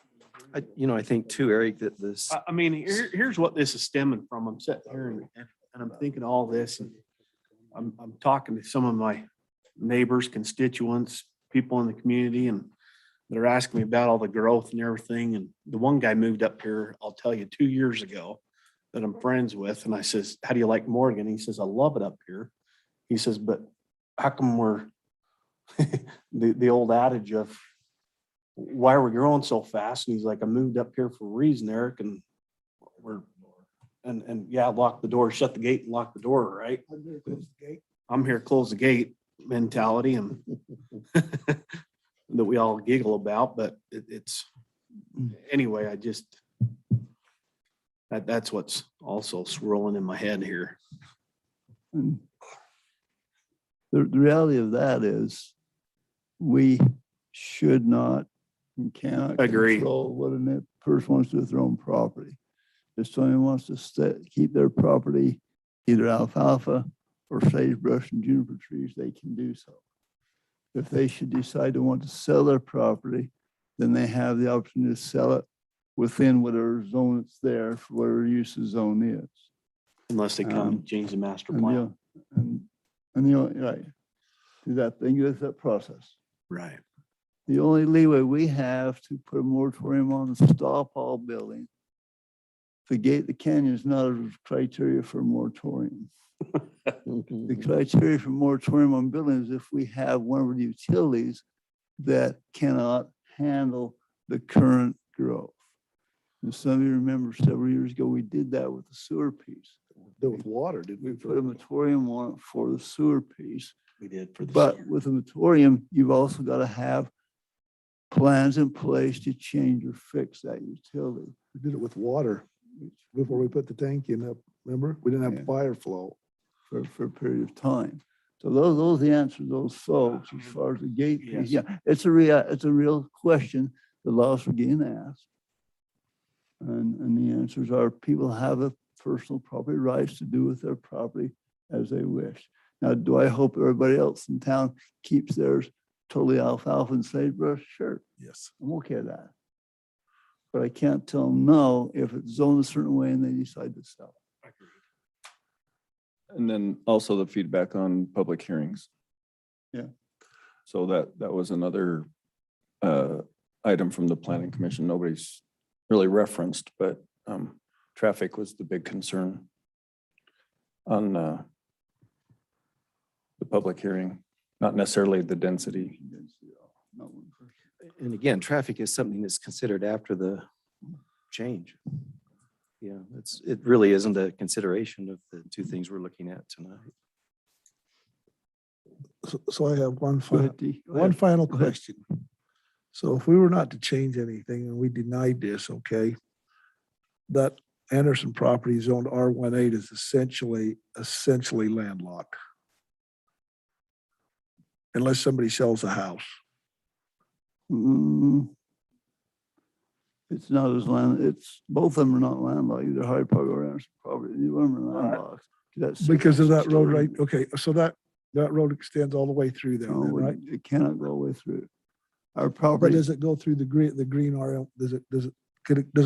I think too, Eric, that this, I mean, here's what this is stemming from. I'm sitting here and I'm thinking all this and I'm talking to some of my neighbors, constituents, people in the community, and they're asking me about all the growth and everything. And the one guy moved up here, I'll tell you, 2 years ago that I'm friends with. And I says, how do you like Morgan? He says, I love it up here. He says, but how come we're the old adage of why are we growing so fast? And he's like, I moved up here for a reason, Eric, and we're, and yeah, lock the door, shut the gate and lock the door, right? I'm here, close the gate mentality and that we all giggle about, but it's, anyway, I just, that's what's also swirling in my head here. And the reality of that is we should not and cannot Agree. control what a person wants to do with their own property. If someone wants to keep their property, either alfalfa or sagebrush and juniper trees, they can do so. If they should decide to want to sell their property, then they have the opportunity to sell it within whatever zone it's there for whatever use the zone is. Unless they come and change the master And plan. right, do that thing, with that process. Right. The only leeway we have to put a moratorium on is stop all building. The gate, the canyon is not a criteria for a moratorium. The criteria for moratorium on building is if we have one of the utilities that cannot handle the current growth. And some of you remember several years ago, we did that with the sewer piece. Do with water, did We we? put a moratorium on it for the sewer piece. We did for the. But with a moratorium, you've also got to have plans in place to change or fix that utility. We did it with water before we put the tank in up, remember? We didn't Yeah. have fire flow. For a period of time. So those are the answers to those folks as far as the gate piece. Yes. Yeah, it's a real question the laws are getting asked. And the answers are people have a personal property rights to do with their property as they wish. Now, do I hope everybody else in town keeps theirs totally alfalfa and sagebrush? Sure, Yes. I'm okay with that. But I can't tell them no if it's zoned a certain way and they decide to sell. and then also the feedback on public hearings. Yeah. So that was another item from the planning commission. Nobody's really referenced, but traffic was the big concern on the public hearing, not necessarily the density. Not one person. and again, traffic is something that's considered after the change. Yeah, it really isn't a consideration of the two things we're looking at tonight. So I have one Go final, ahead, Dee. Go one ahead. final Go ahead. question. So if we were not to change anything and we denied this, okay, that Anderson property zoned R18 is essentially landlocked. Unless somebody sells a house. Mm, It's not as both of them are not landlocked, either Hyde Park or Anderson property, neither of them are landlocked. That's Because of that road, 60 right? Okay, so that road extends all the way through there, then, No, right? it cannot go all the way through. Our But property does it go through the green RM, does it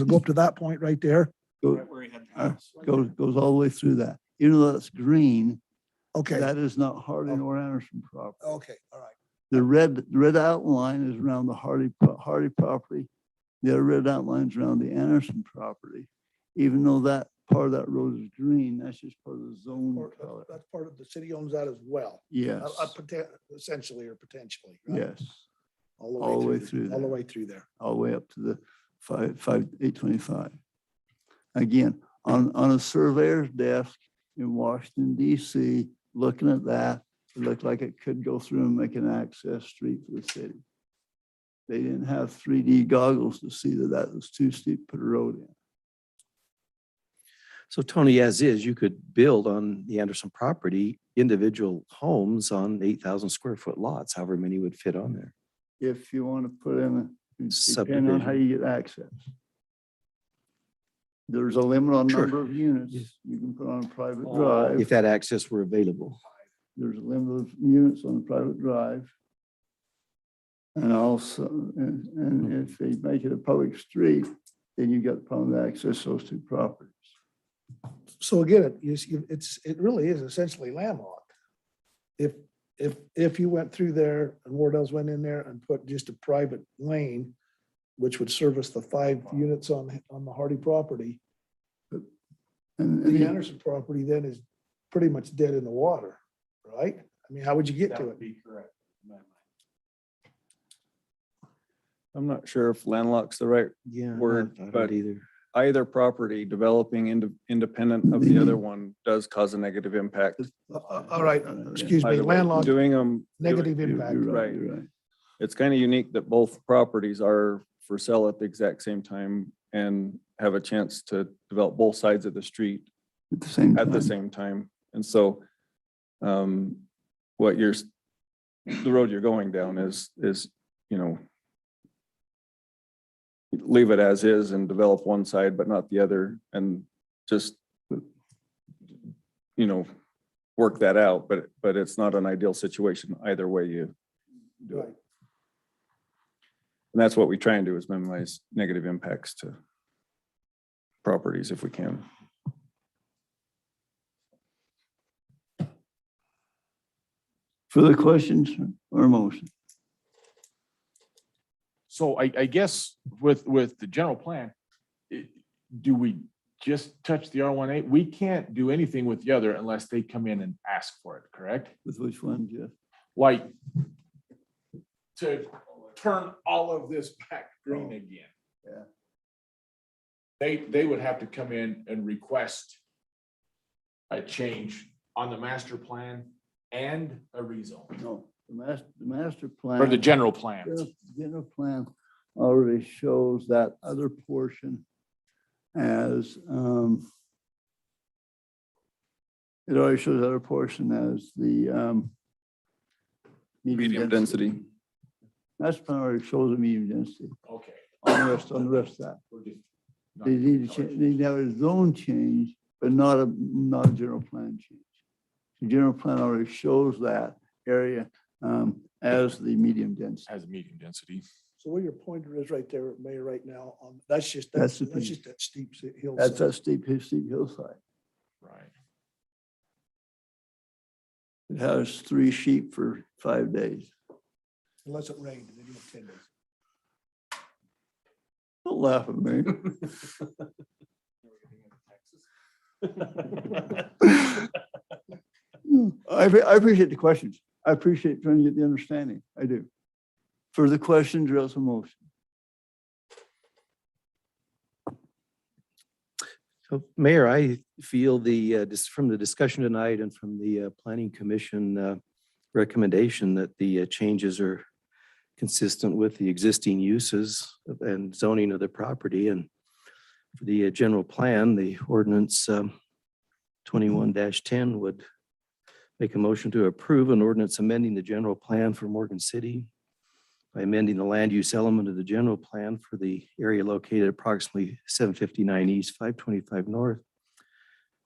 go up to that point right there? goes all the way through that. Even though that's green, Okay, that is not Harding or Anderson property. okay, all right. The red outline is around the Hardy property. The other red outline is around the Anderson property. Even though that part of that road is green, that's just part of the zone color. That's part of, the city owns that as well. Yes, Essentially or potentially. right? yes, All all the way the- through All the there. way through there. all the way up to the 825. Again, on a surveyor's desk in Washington DC, looking at that, it looked like it could go through and make an access street for the city. They didn't have 3D goggles to see that that was too steep to put a road in. So Tony, as is, you could build on the Anderson property, individual homes on 8,000 square foot lots, however many would fit on there. If you want to put in, depending on how you get access. There's a limit on Sure. number of units Yes. you can put on a private drive. If that access were available. There's a limit of units on a private drive. And also, and if they make it a public street, then you got the problem to access those two properties. So again, it really is essentially landlocked. If you went through there and Wardell's went in there and put just a private lane, which would service the 5 units on the Hardy property, And the Anderson property then is pretty much dead in the water, right? I mean, how would you get to it? be correct. I'm not sure if landlock's the right Yeah. Word, I don't but- either. either property developing independent of the other one does cause a negative impact. All right, excuse me, Either way, landlocked, Doing them. negative You're impact. right, you're right. It's kind of unique that both properties are for sale at the exact same time and have a chance to develop both sides of the street At the same at the time. same time. And so what you're, the road you're going down is, you know, leave it as is and develop one side, but not the other, and just, you know, work that out, but it's not an ideal situation either way you do it. Right. And that's what we try and do, is minimize negative impacts to properties if we can. Further questions or motion? So I guess with the general plan, do we just touch the R18? We can't do anything with the other unless they come in and ask for it, correct? With which one, Jeff? Like to turn all of this back green again. Yeah. They would have to come in and request a change on the master plan and a rezone, No, the master plan. or the general plan. The General plan already shows that other portion as, it already shows that other portion as the Medium density. Master plan already shows a medium density Okay. on the rest of that. We're just not- They need to, they need to have a zone change, but not a general plan change. The general plan already shows that area as the medium density. Has a medium density. So where your pointer is right there, Mayor, right now, that's just That's the that steep hill. That's that steep hillside. Right. It has 3 sheep for 5 days. Unless it rained, then you have 10 days. Don't laugh at me. I appreciate the questions. I appreciate trying to get the understanding. I do. Further questions or else a motion? So Mayor, I feel from the discussion tonight and from the Planning Commission recommendation that the changes are consistent with the existing uses and zoning of the property. And for the general plan, the ordinance 21-10 would make a motion to approve an ordinance amending the general plan for Morgan City by amending the land use element of the general plan for the area located approximately 759 east, 525 north,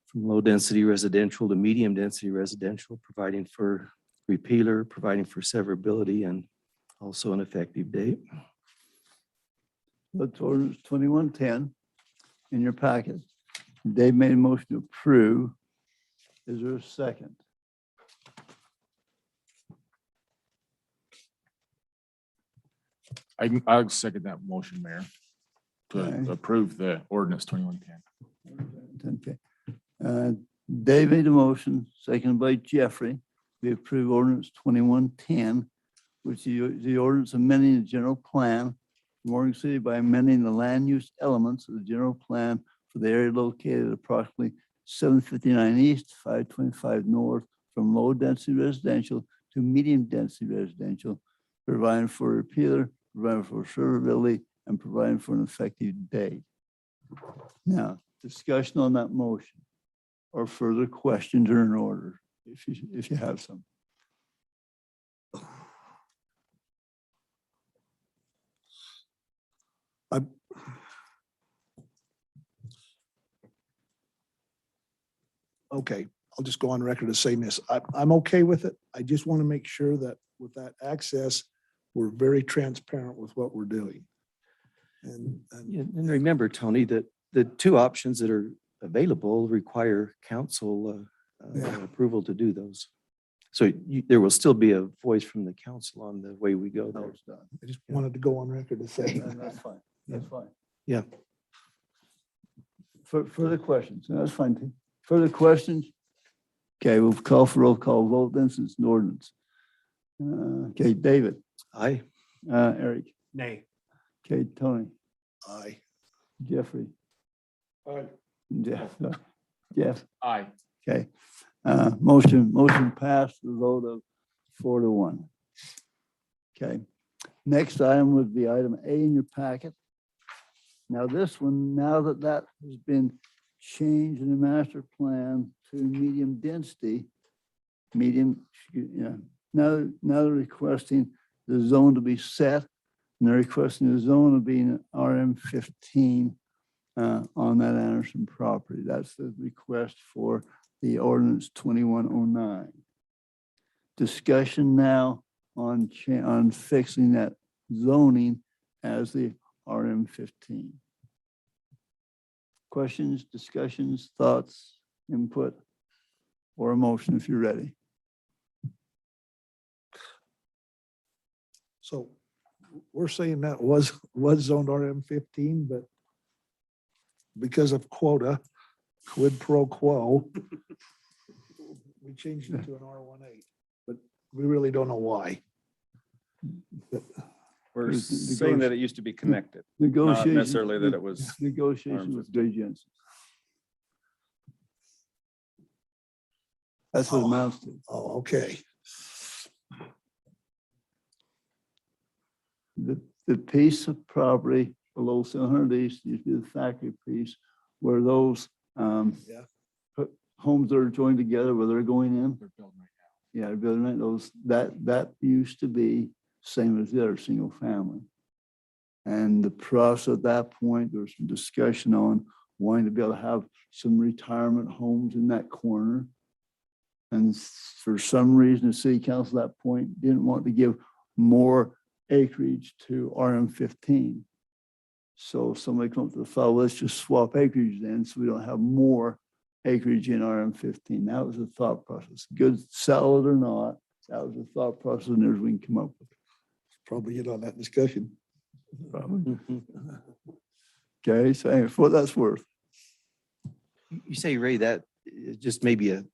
from low density residential to medium density residential, providing for repealer, providing for severability, and also an effective date. That's ordinance 2110 in your packet. Dave made a motion to approve. Is there a second? I'll second that motion, Mayor, Okay. to approve the ordinance 2110. Okay. Dave made a motion, seconded by Jeffrey. We approve ordinance 2110, which is the ordinance amending the general plan of Morgan City by amending the land use elements of the general plan for the area located approximately 759 east, 525 north, from low density residential to medium density residential, providing for repealer, providing for servability, and providing for an effective date. Now, discussion on that motion or further questions are in order, if you have some. Okay, I'll just go on record as saying this. I'm okay with it. I just want to make sure that with that access, we're very transparent with what we're doing. And Yeah, and remember, Tony, that the two options that are available require council Yeah. approval to do those. So there will still be a voice from the council on the way we go No, there. it's done. I just wanted to go on record as saying And that's that. fine. That's fine. Yeah. Further questions? No, that's fine too. Further questions? Okay, we'll call for roll call vote then since it's an ordinance. Okay, David, Aye. Eric, Nay. okay, Tony, Aye. Jeffrey, Aye. Jeff, Aye. okay. Motion passed with a vote of 4-1. Okay, next item would be item A in your packet. Now this one, now that that has been changed in the master plan to medium density, now they're requesting the zone to be set, and they're requesting the zone to be an RM15 on that Anderson property. That's the request for the ordinance 2109. Discussion now on fixing that zoning as the RM15. Questions, discussions, thoughts, input, or a motion if you're ready. So we're saying that was zoned RM15, but because of quota, quid pro quo, we changed it to an R18, but we really don't know why. We're There's the saying that it used to be connected, not Negotiation. necessarily that it was. Negotiation with Gray Jensen. That's what it amounts to. Oh, okay. The piece of property below 700 East used to be the factory piece where those Yeah. homes that are joined together, where they're going in. They're building right Yeah, they're building right, those, that used to be same as the other single family. And the process at that point, there was some discussion on wanting to be able to have some retirement homes in that corner. And for some reason, the city council at that point didn't want to give more acreage to RM15. So somebody come up to the thought, let's just swap acreage then, so we don't have more acreage in RM15. That was the thought process. Good, sell it or not, that was the thought process, and there's we can come up with. Probably hit on that discussion. Probably. Okay, so anyway, for what that's worth. You say, Ray, that just maybe a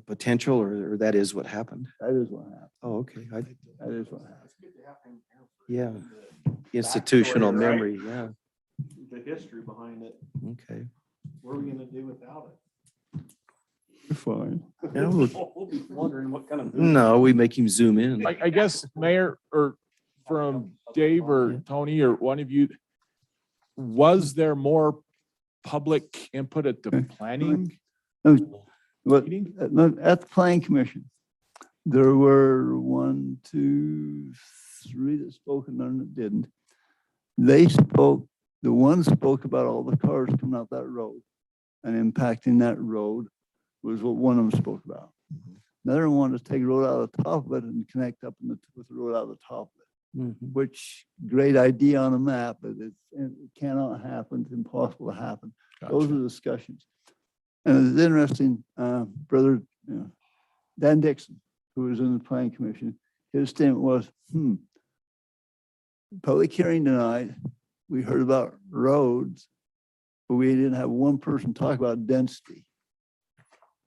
potential or that is what happened? That is what happened. Oh, okay. That is what happened. Yeah. Institutional Backstory, right? memory, yeah, The history behind it. okay. What are we gonna do without Fine. Yeah, it? we'll- We'll be wondering what kind of. No, we make him zoom in. I guess, Mayor, or from Dave or Tony or one of you, was there more public input at the planning But meeting? at the planning commission, there were 1, 2, 3 that spoke and none that didn't. They spoke, the one spoke about all the cars coming out that road and impacting that road was what one of them spoke about. Another one wanted to take a road out of the top of it and connect up with the road out of the top of it, Mhm. which great idea on a map, but it cannot happen. It's impossible to happen. Those Gotcha. are the discussions. And it's interesting, brother, Dan Dixon, who was in the planning commission, his statement was, public hearing tonight, we heard about roads, but we didn't have one person talk about density.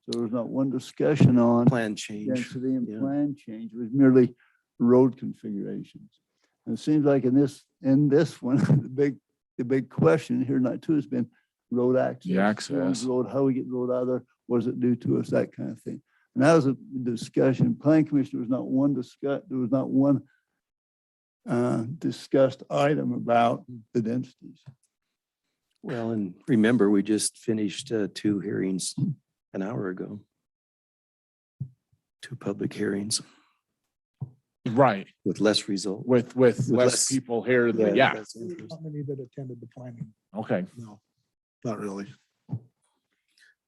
So there was not one discussion on Plan change. density and yeah. plan change. It was merely road configurations. And it seems like in this one, the big question here tonight too has been road access. access. Road, how we get the road out of there, what does it do to us, that kind of thing. And that was a discussion. Planning Commission, there was not one discussed item about the densities. Well, and remember, we just finished 2 hearings an hour ago. 2 public hearings Right, with less result. with With less less- people here, yeah, less interest. How many that attended the planning? okay. No, not really.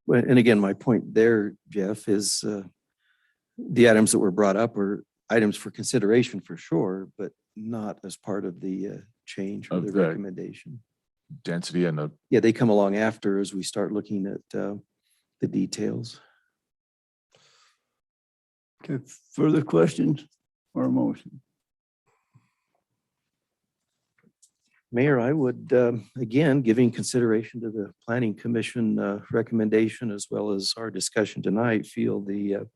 Well, and again, my point there, Jeff, is the items that were brought up were items for consideration for sure, but not as part of the change or Of the the- recommendation. Density and the, Yeah, they come along after as we start looking at the details. Okay, further questions or a motion? Mayor, I would, again, giving consideration to the Planning Commission recommendation as well as our discussion tonight, feel the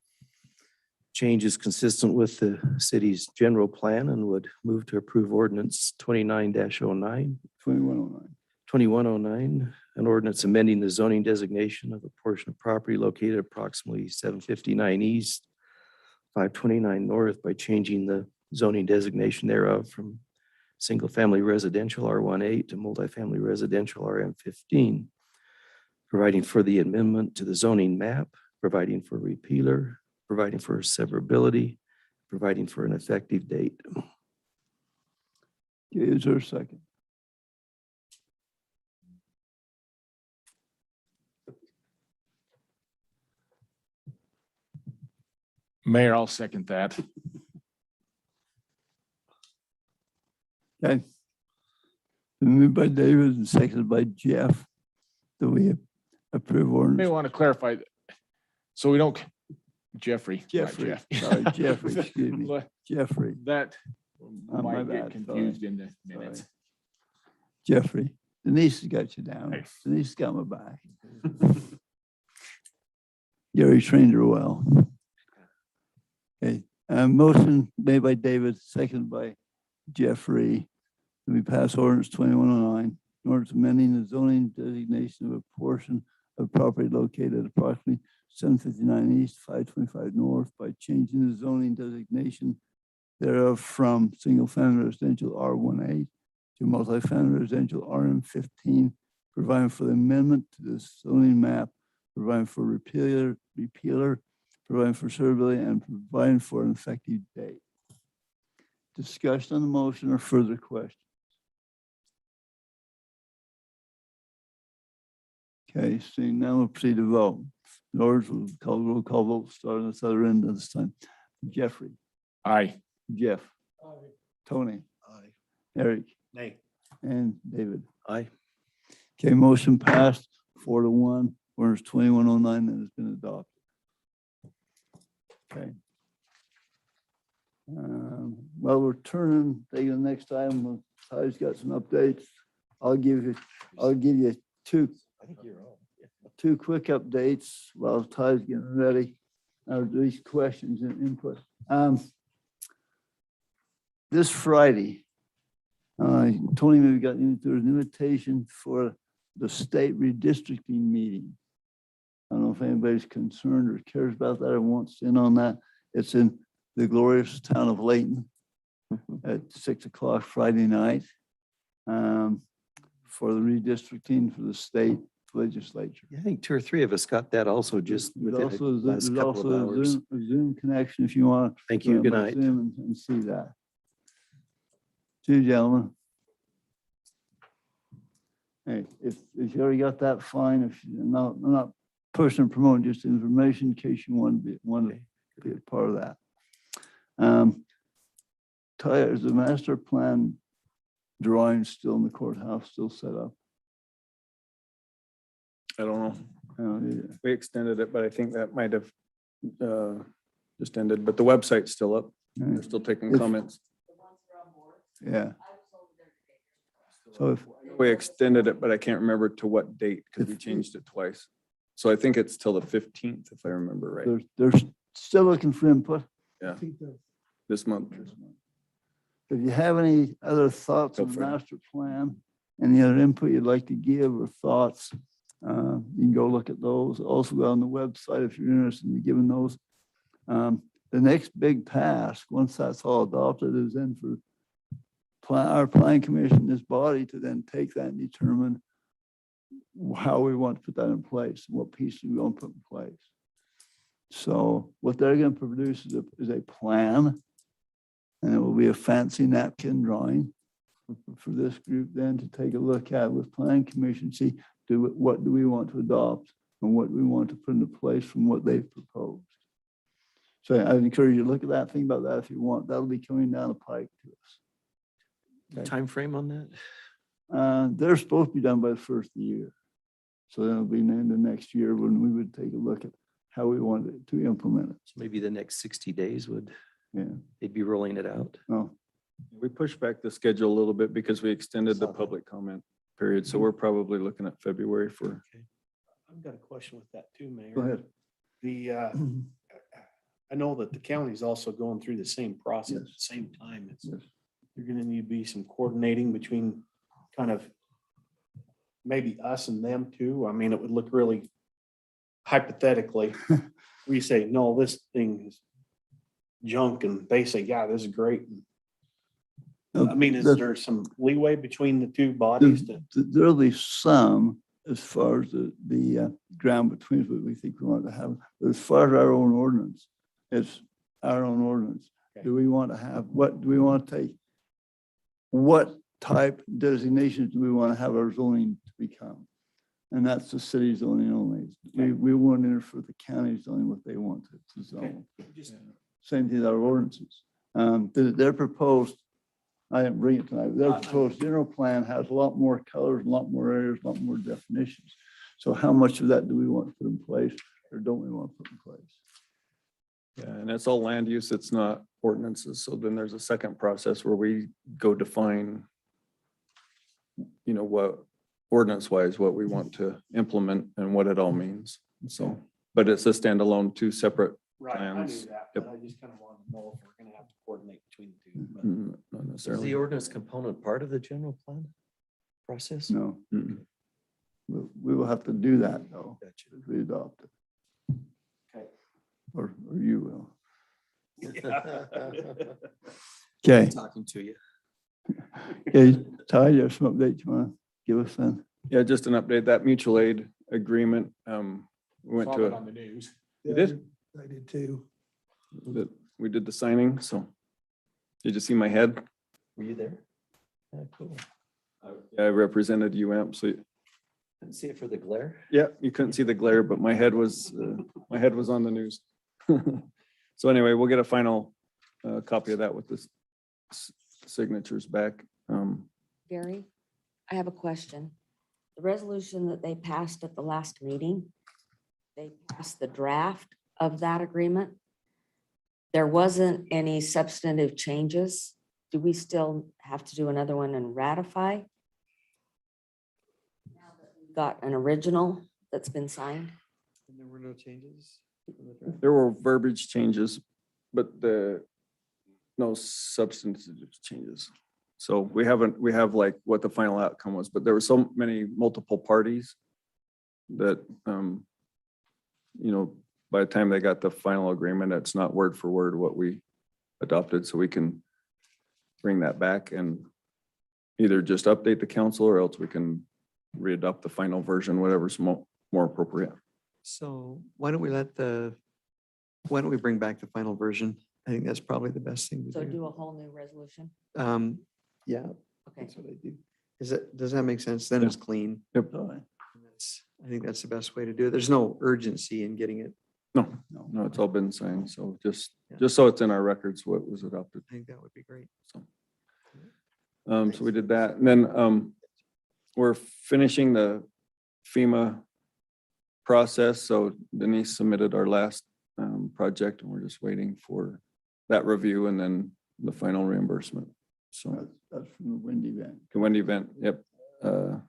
change is consistent with the city's general plan and would move to approve ordinance 29-09, 2109. 2109, an ordinance amending the zoning designation of a portion of property located approximately 759 east, 529 north by changing the zoning designation thereof from single-family residential R18 to multifamily residential RM15, providing for the amendment to the zoning map, providing for repealer, providing for severability, providing for an effective date. Okay, is there a second? Mayor, I'll second that. Okay. Moved by David and seconded by Jeff. Do we approve May ordinance? want to clarify, so we don't, Jeffrey. not Jeffrey, Jeff. sorry, Jeffrey, excuse me, Jeffrey, That my might bad, get confused in the minutes. Jeffrey. Denise has got you down. Hey. Denise got my back. Gary trained her well. Okay, motion made by David, seconded by Jeffrey. We pass ordinance 2109, ordinance amending the zoning designation of a portion of property located approximately 759 east, 525 north by changing the zoning designation thereof from single-family residential R18 to multifamily residential RM15, providing for the amendment to the zoning map, providing for repealer, providing for severability, and providing for an effective date. Discussion on the motion or further questions? Okay, seeing now we'll proceed to vote. Lords will call roll call vote starting at the other end of this time. Jeffrey, Aye. Jeff, Tony, Eric, Nay. and David. Aye. Okay, motion passed 4-1, orders 2109 that has been adopted. Okay. Well, we're taking the next time. Ty's got some updates. I'll give you two quick updates while Ty's getting ready. These questions and input. This Friday, Tony maybe got, there was an invitation for the state redistricting meeting. I don't know if anybody's concerned or cares about that or wants in on that. It's in the glorious town of Layton at 6 o'clock Friday night for the redistricting for the state legislature. I think 2 or 3 of us got that also just There's within also, the last there's couple of also a hours. Zoom connection if you want. Thank you. Good by night. Zoom and see that. Two gentlemen. Hey, if you already got that, fine. If you're not, I'm not pushing and promoting, just information in case you want to be a part of that. Ty, is the master plan drawing still in the courthouse, still set up? I don't know. Yeah. We extended it, but I think that might have just ended, but the website's still up. They're still taking If- comments. Yeah. So if, We extended it, but I can't remember to what date because we If- changed it twice. So I think it's till the 15th, if I remember right, they're still looking for input. Yeah. I think that this month. If you have any other thoughts Go on the for it. master plan, any other input you'd like to give or thoughts, you can go look at those. Also go on the website if you're interested in giving those. The next big task, once that's all adopted, is then for our planning commission, this body, to then take that and determine how we want to put that in place, what pieces we want to put in place. So what they're going to produce is a plan, and it will be a fancy napkin drawing for this group then to take a look at with planning commission, see, what do we want to adopt and what do we want to put into place from what they've proposed. So I'd encourage you to look at that, think about that if you want. That'll be coming down the pike to us. Time frame on that? They're supposed to be done by the first of the year. So that'll be in the next year when we would take a look at how we wanted to implement it. So maybe the next 60 days would, Yeah, they'd be rolling it out. no, We pushed back the schedule a little bit because we extended the public comment period. So we're probably looking at February for, I've got a question with that too, Mayor. go ahead. The, I know that the county is also going through the same process at the Yes. same time. It's, Yes. you're gonna need to be some coordinating between kind of maybe us and them too. I mean, it would look really hypothetically, we say, no, this thing is junk, and they say, yeah, this is great. I mean, is there some leeway between the two bodies to? There'll be some as far as the ground between what we think we want to have. But as far as our own ordinance, it's our own ordinance. Okay. Do we want to have, what do we want to take? What type designations do we want to have our zoning to become? And that's the city zoning only. We won't interfere with the county zoning what they want to zone. Same thing with our ordinances. They're proposed, I didn't bring it tonight, but their proposed general plan has a lot more colors, a lot more areas, a lot more definitions. So how much of that do we want to put in place or don't we want to put in place? yeah, and it's all land use. It's not ordinances. So then there's a second process where we go define, you know, what ordinance wise, what we want to implement and what it all means. So, but it's a standalone, two separate, Right, I knew plans. that, Yep. but I just kind of wanted to know if we're gonna have to coordinate between the two. but- not Is necessarily. the ordinance component part of the general plan process? No, Mm-mm. we will have to do that though, Gotcha. if we adopt it, Okay. or you will. Okay, Talking to you. okay, Ty, you have some updates you want to give us then? Yeah, just an update, that mutual aid agreement, we went Saw to, that a- on the news. You did? I did too. that we did the signing, so. Did you see my head? Were you there? Cool. Yeah, I represented UAMP, so, Didn't see it for the glare. yeah, you couldn't see the glare, but my head was on the news. So anyway, we'll get a final copy of that with the signatures back. Gary, I have a question. The resolution that they passed at the last meeting, they passed the draft of that agreement. There wasn't any substantive changes. Do we still have to do another one and ratify? Now that we've got an original that's been signed? And there were no changes? There were verbiage changes, but no substantive changes. So we have like what the final outcome was, but there were so many multiple parties that, you know, by the time they got the final agreement, it's not word for word what we adopted, so we can bring that back and either just update the council or else we can readopt the final version, whatever's more appropriate. So why don't we bring back the final version? I think that's probably the best thing So to do. do a whole new resolution? Yeah, Okay. that's what I do. Does that make sense? Then it's clean. Yep. I think that's the best way to do it. There's no urgency in getting it. No, it's all been signed, so just Yeah. so it's in our records what was adopted. I think that would be great. So we did that, and then we're finishing the FEMA process, so Denise submitted our last project, and we're just waiting for that review and then the final reimbursement. So That's from the wind event. the wind event, yep, when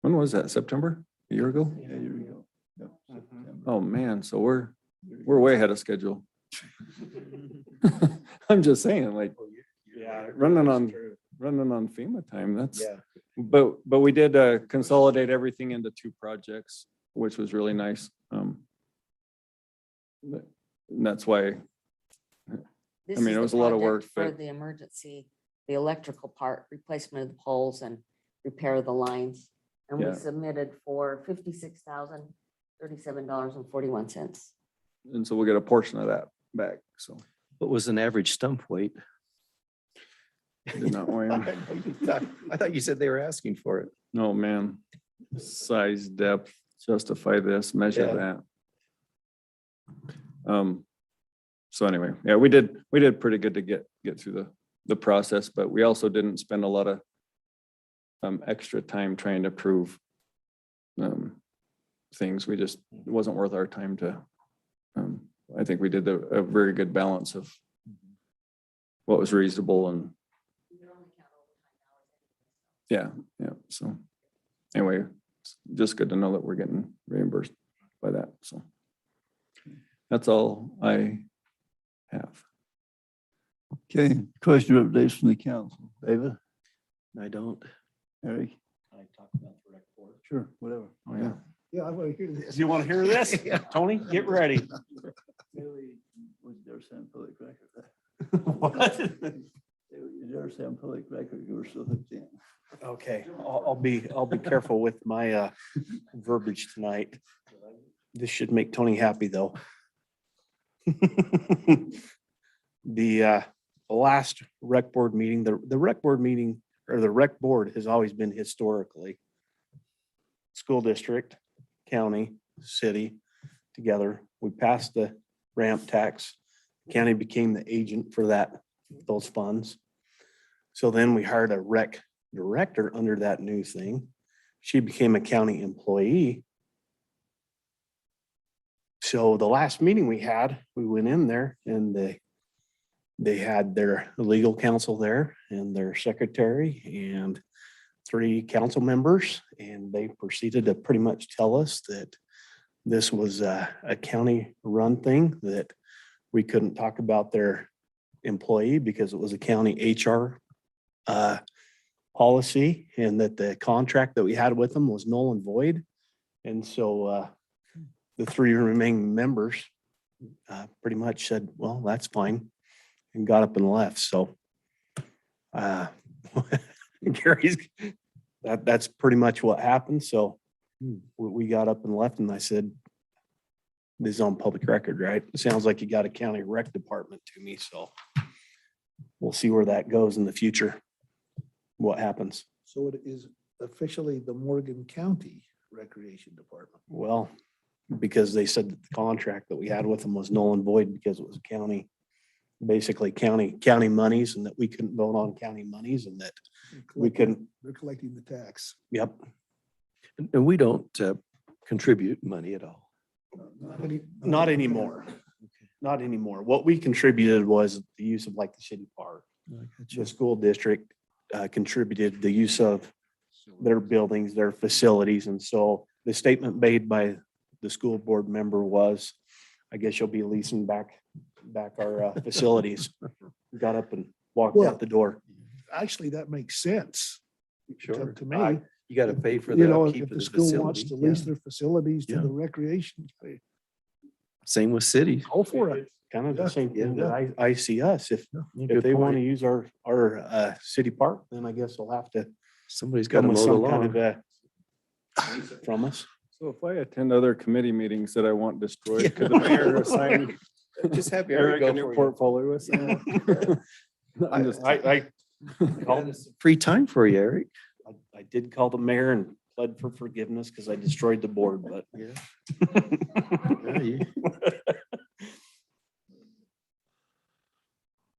was that? September? A year ago? Yeah, here we go. Yep, Mm-hmm. September. Oh, man. So we're way ahead of schedule. I'm just saying, like, running on FEMA time, that's. Yeah. But we did consolidate everything into 2 projects, which was really nice. And that's why, This mean, is it the was a lot of project work, For but- the emergency, the electrical part, replacement of the poles and repair of the lines. And we Yeah. submitted for $56,037.41. and so we'll get a portion of that back, so. What was an average stump weight? Did not weigh 'em. I thought you said they were asking for it. Oh, man. Size, depth, justify this, measure Yeah. that. So anyway, yeah, we did pretty good to get through the process, but we also didn't spend a lot of extra time trying to prove things. We just, it wasn't worth our time to, I think we did a very good balance of what was reasonable and yeah, so anyway, it's just good to know that we're getting reimbursed by that, so. That's all I have. Okay, question or updates from the council. David, I don't. Eric? I talked about the rec board. Sure, whatever. Oh, yeah. Yeah, I want to hear this. Do you want to hear this? Tony, get ready. Was there some public record? What? Is there some public record you were still hooked in? Okay, I'll be careful with my verbiage tonight. This should make Tony happy, though. The last rec board meeting, the rec board meeting, or the rec board has always been historically school district, county, city together. We passed the ramp tax. County became the agent for those funds. So then we hired a rec director under that new thing. She became a county employee. So the last meeting we had, we went in there and they had their legal counsel there and their secretary and 3 council members. And they proceeded to pretty much tell us that this was a county run thing, that we couldn't talk about their employee because it was a county HR policy, and that the contract that we had with them was null and void. And so the 3 remaining members pretty much said, well, that's fine, and got up and left. So Gary's, that's pretty much what happened. So we got up and left, and I said, this is on public record, right? It sounds like you got a county rec department to me, so we'll see where that goes in the future. What happens? So it is officially the Morgan County Recreation Department. Well, because they said that the contract that we had with them was null and void because it was county, basically county monies, and that we couldn't vote on county monies, and that we couldn't, They're collecting the tax. yep. And we don't contribute money at all. Not anymore. Not anymore. What we contributed was the use of like the city park. The school district contributed the use of their buildings, their facilities. And so the statement made by the school board member was, I guess you'll be leasing back our facilities. Got up and walked Well, out the door. Actually, that makes sense. Sure. To me, You got to pay for you the know, upkeep if of the the school wants facility. to lease Yeah. their facilities to Yeah. the recreation, Same with cities. go for it. Kind of Yeah, the same thing yeah. that I see us. If Good they want to point. use our city park, then I guess they'll have to Somebody's got to come with mow the some kind of lawn. lease it from us. So if I attend other committee meetings that I want destroyed, could the mayor assign Just have Eric Eric a go new for you. portfolio? I'm just- I Free time for you, Eric. I did call the mayor and pled for forgiveness because I destroyed the board, but. Yeah. Yeah, you-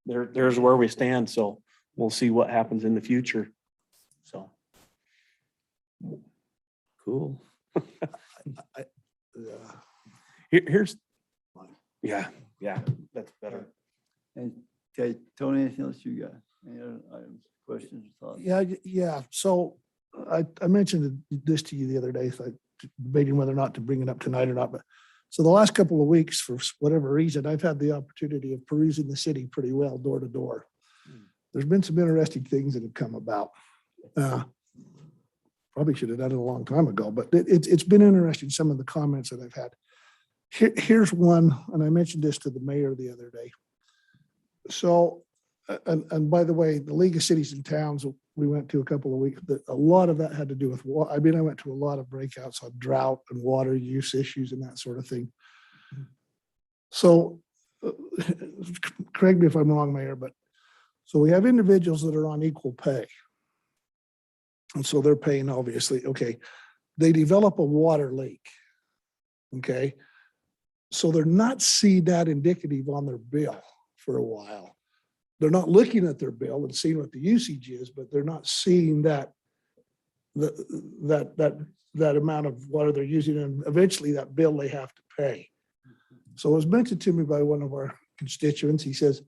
There's where we stand, so we'll see what happens in the future. So, Cool. here's, yeah, that's better. And okay, Tony, anything else you got? Any other items, questions, thoughts? Yeah, yeah. So I mentioned this to you the other day, so I debating whether or not to bring it up tonight or not, but so the last couple of weeks, for whatever reason, I've had the opportunity of perusing the city pretty well, door to door. There's been some interesting things that have come about. Probably should have done it a long time ago, but it's been interesting, some of the comments that I've had. Here's one, and I mentioned this to the mayor the other day. So, and by the way, the League of Cities and Towns, we went to a couple of weeks, but a lot of that had to do with, I mean, I went to a lot of breakouts on drought and water use issues and that sort of thing. So, correct me if I'm wrong, Mayor, but so we have individuals that are on equal pay. And so they're paying, obviously, okay. They develop a water leak, okay? So they're not seeing that indicative on their bill for a while. They're not looking at their bill and seeing what the usage is, but they're not seeing that amount of water they're using, and eventually that bill they have to pay. So it was mentioned to me by one of our constituents. He says,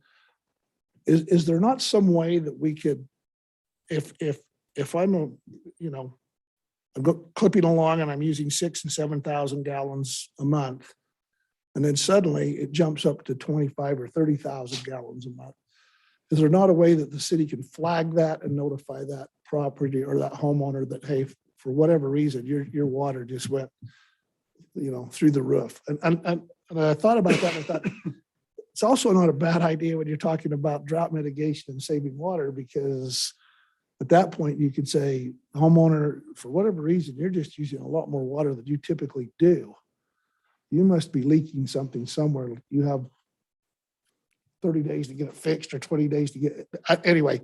is there not some way that we could, if I'm I'm clipping along and I'm using 6,000 and 7,000 gallons a month, and then suddenly it jumps up to 25 or 30,000 gallons a month. Is there not a way that the city can flag that and notify that property or that homeowner that, hey, for whatever reason, your water just went, through the roof? And I thought about that. And I thought it's also not a bad idea when you're talking about drought mitigation and saving water, because at that point you could say, homeowner, for whatever reason, you're just using a lot more water than you typically do. You must be leaking something somewhere. You have 30 days to get it fixed or 20 days to get it. Anyway,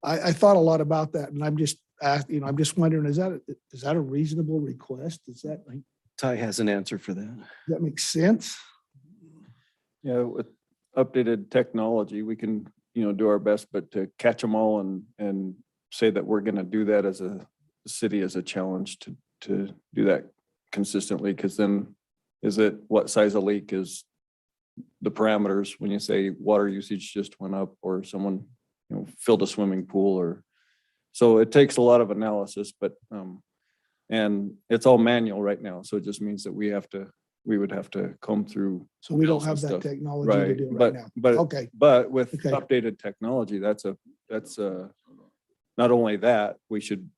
I thought a lot about that, and I'm just I'm just wondering, is that a reasonable request? Does Ty has an answer for that. that make sense? Yeah, with updated technology, we can, do our best, but to catch them all and say that we're gonna do that as a city as a challenge to do that consistently, because then is it what size of leak is the parameters when you say water usage just went up, or someone, filled a swimming pool, or so it takes a lot of analysis, but and it's all manual right now. So it just means that we would have to comb through. So we don't bills and have that stuff. technology to Right, do it right now. but Okay, but with Okay. updated technology, that's not only that, we should,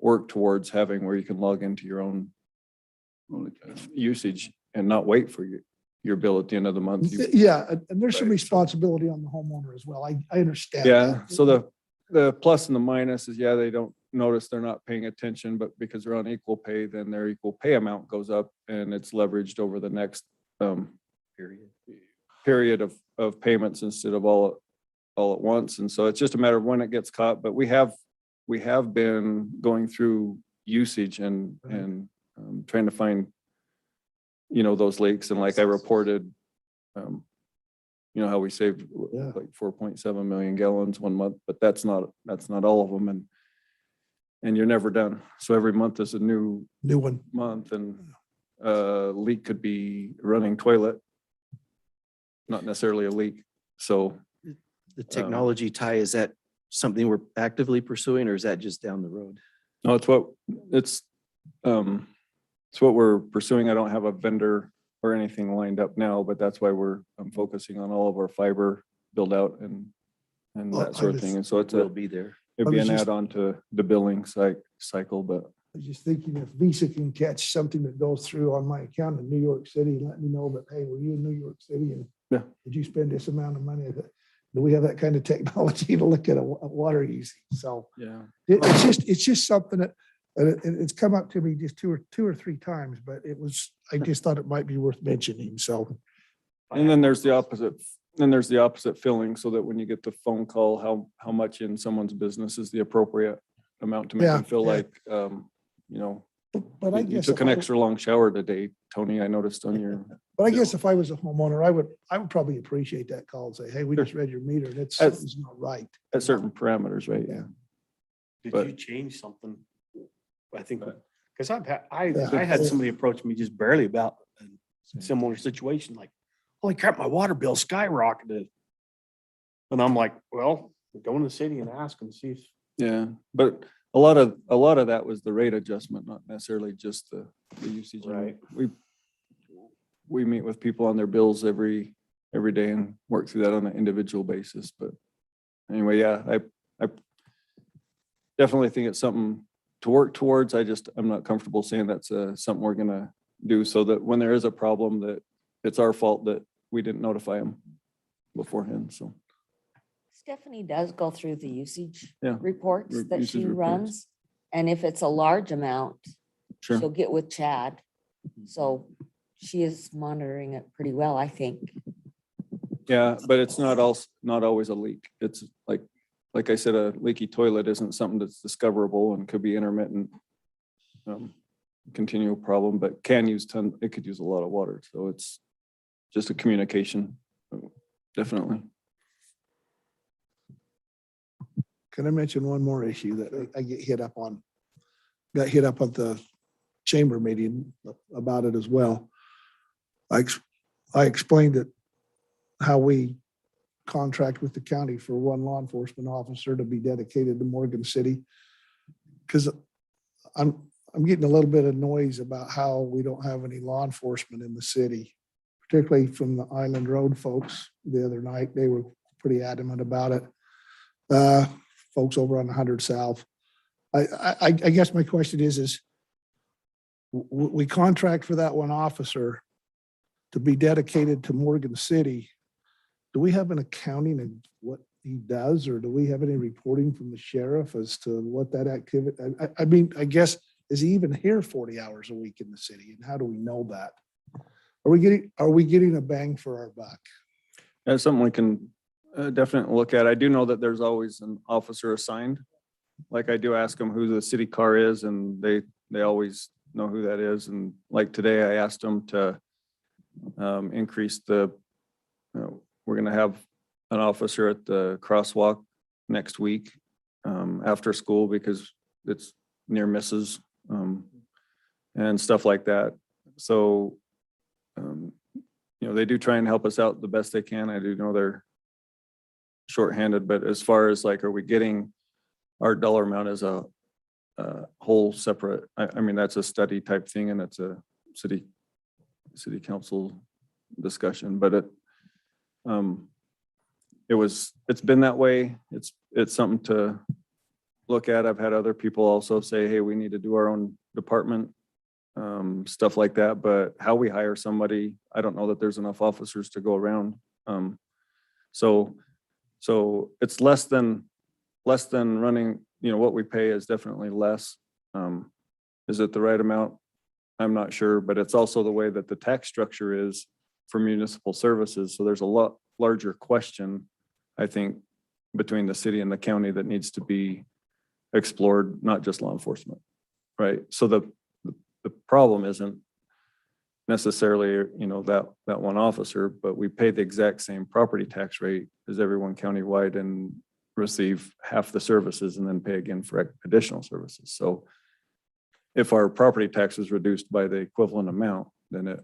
work towards having where you can log into your own usage and not wait for your bill at the end of the month. yeah, and there's some Right, so- responsibility on the homeowner as well. I understand. Yeah, that. so the plus and the minus is, they don't notice they're not paying attention, but because they're on equal pay, then their equal pay amount goes up and it's leveraged over the next period of payments instead of all at once. And so it's just a matter of when it gets caught, but we have been going through usage and trying to find, those leaks, and like I reported, how we saved Yeah. like 4.7 million gallons one month, but that's not all of them. And you're never done. So every month is a new New one. month, and leak could be running toilet, not necessarily a leak. So The technology, Ty, is that something we're actively pursuing, or is that just down the road? no, it's what we're pursuing. I don't have a vendor or anything lined up now, but that's why I'm focusing on all of our fiber build out and Well, that sort of thing. And so Will be there. it'd I be was an just- add-on to the billing cycle, but I was just thinking if Visa can catch something that goes through on my account in New York City, let me know that, hey, were you in New York City and Yeah. did you spend this amount of money? Do we have that kind of technology to look at a water usage? So yeah. it's just something that, and it's come up to me just two or three times, but I just thought it might be worth mentioning. So And then there's the opposite filling, so that when you get the phone call, how much in someone's business is the appropriate amount to make them feel Yeah. like, but I you guess took if an I- extra long shower today, Tony, I noticed on your. But I guess if I was a homeowner, I would probably appreciate that call and say, hey, we just read your meter and it's That's- something's not right. At certain parameters, right? Yeah. Did But- you change something? I think, But- because I Yeah. had somebody approach me just barely about a similar situation, like, holy crap, my water bill skyrocketed. And I'm like, well, go in the city and ask them, see if Yeah, but a lot of that was the rate adjustment, not necessarily just the usage. And Right. We meet with people on their bills every day and work through that on an individual basis. But anyway, yeah, I definitely think it's something to work towards. I'm not comfortable saying that's something we're gonna do, so that when there is a problem, that it's our fault that we didn't notify them beforehand, so. Stephanie does go through the usage Yeah, reports that usage she reports. runs. And if it's a large amount, Sure. she'll get with Chad. So she is monitoring it pretty well, I think. Yeah, but it's not always a leak. It's like I said, a leaky toilet isn't something that's discoverable and could be intermittent. Continual problem, but it could use a lot of water. So it's just a communication, definitely. Can I mention one more issue that I got hit up at the chamber meeting about it as well. I explained it, how we contract with the county for one law enforcement officer to be dedicated to Morgan City. Because I'm getting a little bit of noise about how we don't have any law enforcement in the city, particularly from the Island Road folks the other night. They were pretty adamant about it. Folks over on 100 South. I guess my question is we contract for that one officer to be dedicated to Morgan City. Do we have an accounting of what he does, or do we have any reporting from the sheriff as to what that activity? I mean, I guess, is he even here 40 hours a week in the city? And how do we know that? Are we getting a bang for our buck? That's something we can definitely look at. I do know that there's always an officer assigned. Like I do ask them who the city car is, and they always know who that is. And like today, I asked them to increase we're gonna have an officer at the crosswalk next week after school, because it's near misses and stuff like that. So, they do try and help us out the best they can. I do know they're shorthanded, but as far as like, are we getting our dollar amount as a whole separate, I mean, that's a study type thing, and it's a city council discussion, but it's been that way. It's something to look at. I've had other people also say, hey, we need to do our own department, stuff like that. But how we hire somebody, I don't know that there's enough officers to go around. So it's less than running, what we pay is definitely less. Is it the right amount? I'm not sure, but it's also the way that the tax structure is for municipal services. So there's a lot larger question, I think, between the city and the county that needs to be explored, not just law enforcement, right? So the problem isn't necessarily, that one officer, but we pay the exact same property tax rate as everyone countywide and receive half the services and then pay again for additional services. So if our property tax is reduced by the equivalent amount, then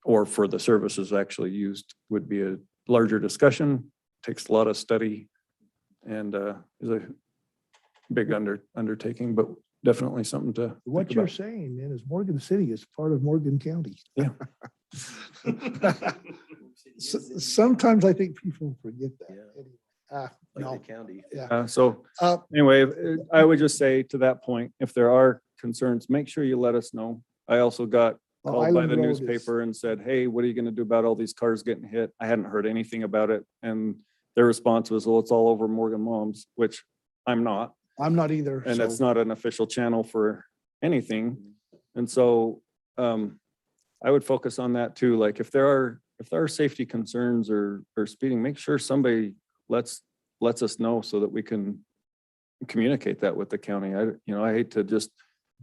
or for the services actually used, would be a larger discussion, takes a lot of study, and is a big undertaking, but definitely something to What think you're about. saying, man, is Morgan City is part of Morgan County. Yeah. Sometimes I think people forget that. Like No, the county. yeah. So Uh, anyway, I would just say to that point, if there are concerns, make sure you let us know. I also got well, called by Island the Road is- newspaper and said, hey, what are you gonna do about all these cars getting hit? I hadn't heard anything about it. And their response was, well, it's all over Morgan Moms, which I'm not. I'm not either. And it's so- not an official channel for anything. And so I would focus on that too. Like if there are safety concerns or speeding, make sure somebody lets us know so that we can communicate that with the county. I hate to just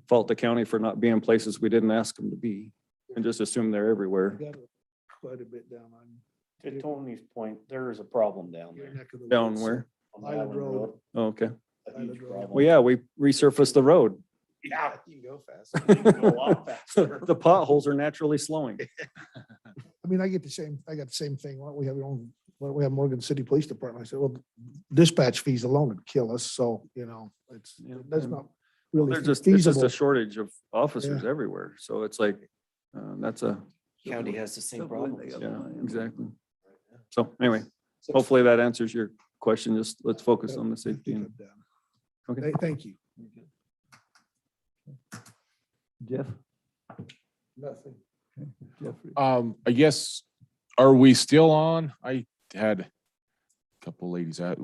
fault the county for not being places we didn't ask them to be and just assume they're everywhere. We got quite a bit down on. To Tony's point, there is a problem down your there. neck of the Down woods. where? on Island Island Road. Road. Oh, okay. A huge problem. Well, yeah, we resurfaced the road. Yeah. You can go fast. Go a lot faster. The potholes are naturally slowing. I mean, I got the same thing. Why don't we have our own when we have Morgan City Police Department, I said, well, dispatch fees alone would kill us. So, you know, that's not really There's just, it's just feasible. a shortage of officers everywhere. So it's like, that's a, County has the same problem. yeah, exactly. So anyway, hopefully that answers your question. Just let's focus on the safety. and- Okay. Thank you. Jeff? Nothing. Jeffrey? I guess, are we still on? I had a couple ladies out,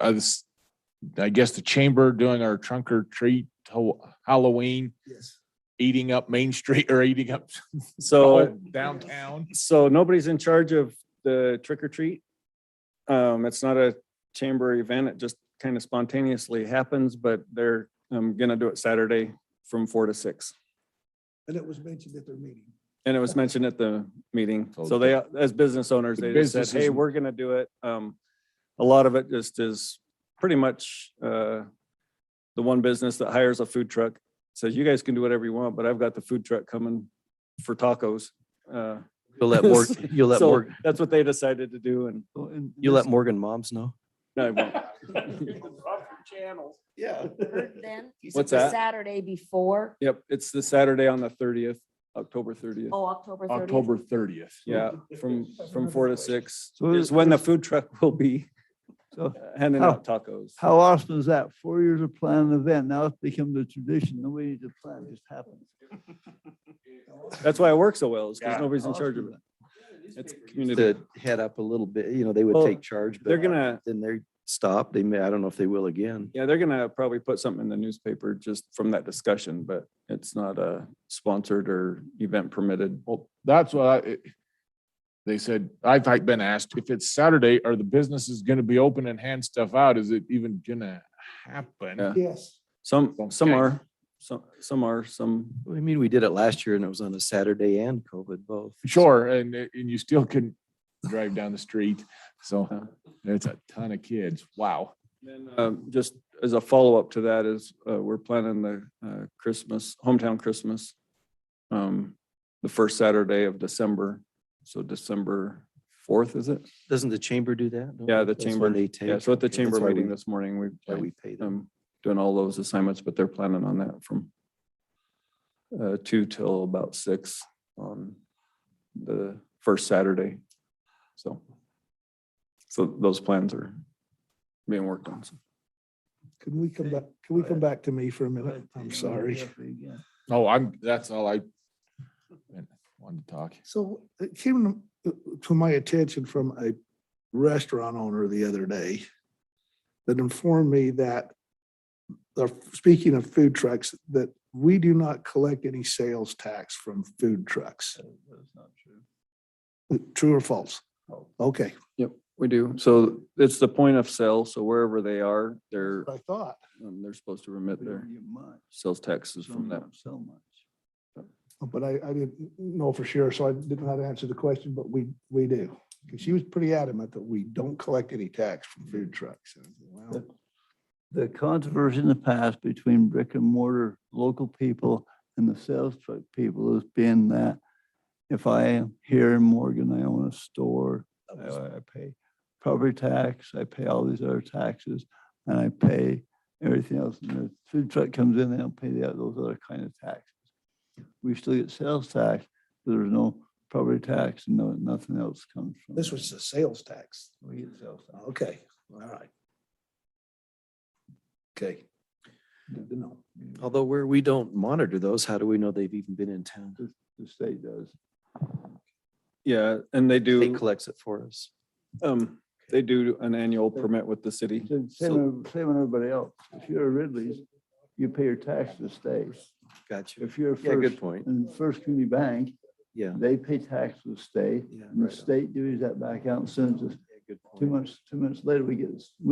I guess the chamber doing our trunk or treat Halloween, Yes. eating up Main Street or eating up So, downtown. so nobody's in charge of the trick or treat. It's not a chamber event. It just kind of spontaneously happens, but they're, gonna do it Saturday from 4 to 6. And it was mentioned at their meeting. And it was mentioned at the meeting. So So they, as business owners, the they just said, businesses- hey, we're gonna do it. A lot of it just is pretty much, the one business that hires a food truck says, you guys can do whatever you want, but I've got the food truck coming for tacos. You'll let Morgan, you'll let So Morgan, that's what they decided to do, and you'll let Morgan moms know? no, I won't. Yeah. Then? You What's said the that? Saturday before? Yep, it's the Saturday on the 30th, October 30th. Oh, October 30th? October 30th. Yeah, from 4 to 6 So is when the food truck will be So handing How- out tacos. how often is that? 4 years of planning an event. Now it's become the tradition. Nobody needs to plan, it just happens. That's why it works so well, is because Yeah. nobody's in charge of it. It's community. To head up a little bit, you know, they would Well, take charge, but They're gonna, then they stop. They may, I don't know if they will again. yeah, they're gonna probably put something in the newspaper just from that discussion, but it's not sponsored or event permitted. Well, that's what they said, I've been asked if it's Saturday, are the businesses gonna be open and hand stuff out? Is it even gonna happen? Yeah. Yes. Some Okay. are, some are, some, I mean, we did it last year and it was on a Saturday and COVID both. Sure, and you still couldn't drive down the street, so it's a ton of kids. Wow. then, just as a follow-up to that is, we're planning the Christmas, hometown Christmas, the first Saturday of December. So December 4th, is it? Doesn't the chamber do that? No? Yeah, the That's when chamber. they take. Yeah, so at the Okay, chamber that's why meeting we- this morning, why we pay them. doing all those assignments, but they're planning on that from 2 till about 6 on the first Saturday. So those plans are being worked on. So. Can we come back, can we come back to me for a minute? I'm sorry. Jeffrey again. Oh, that's all I wanted to talk. So it came to my attention from a restaurant owner the other day that informed me that, speaking of food trucks, that we do not collect any sales tax from food trucks. That's not true. True or false? Okay, Yep, we do. So it's the point of sale. So wherever they are, they're I thought. supposed to remit We their don't get much. sales taxes Some from that. don't sell much. But I didn't know for sure, so I didn't know how to answer the question, but we do. Because she was pretty adamant that we don't collect any tax from food trucks. And I said, well, The controversy in the past between brick and mortar local people and the sales truck people has been that if I am here in Morgan, I own a store, I pay property tax, I pay all these other taxes, and I pay everything else. And the food truck comes in, they don't pay those other kind of taxes. We still get sales tax, but there's no property tax and nothing else comes from. This that. was a sales tax. We get sales tax. Okay, all right. Okay. Good to know. Although we don't monitor those, how do we know they've even been in town? The state does. Yeah, and they State do, collects it for us. they do an annual permit with the city. Same on everybody else. If you're a Ridley's, you pay your tax to the state. Gotcha. If you're a Yeah, good first, point. in First Community Bank, Yeah. they pay tax to the state. Yeah, And the right on. state duties that back out and sends us Yeah, good point. 2 months later, we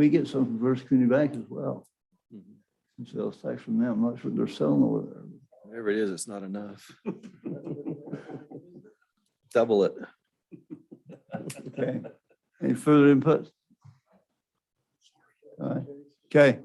get some from First Community Bank as well. Mhm. And sales tax from them. I'm not sure what they're selling over there. Whatever it is, it's not enough. Double it. Okay. Any further input? All right. Okay.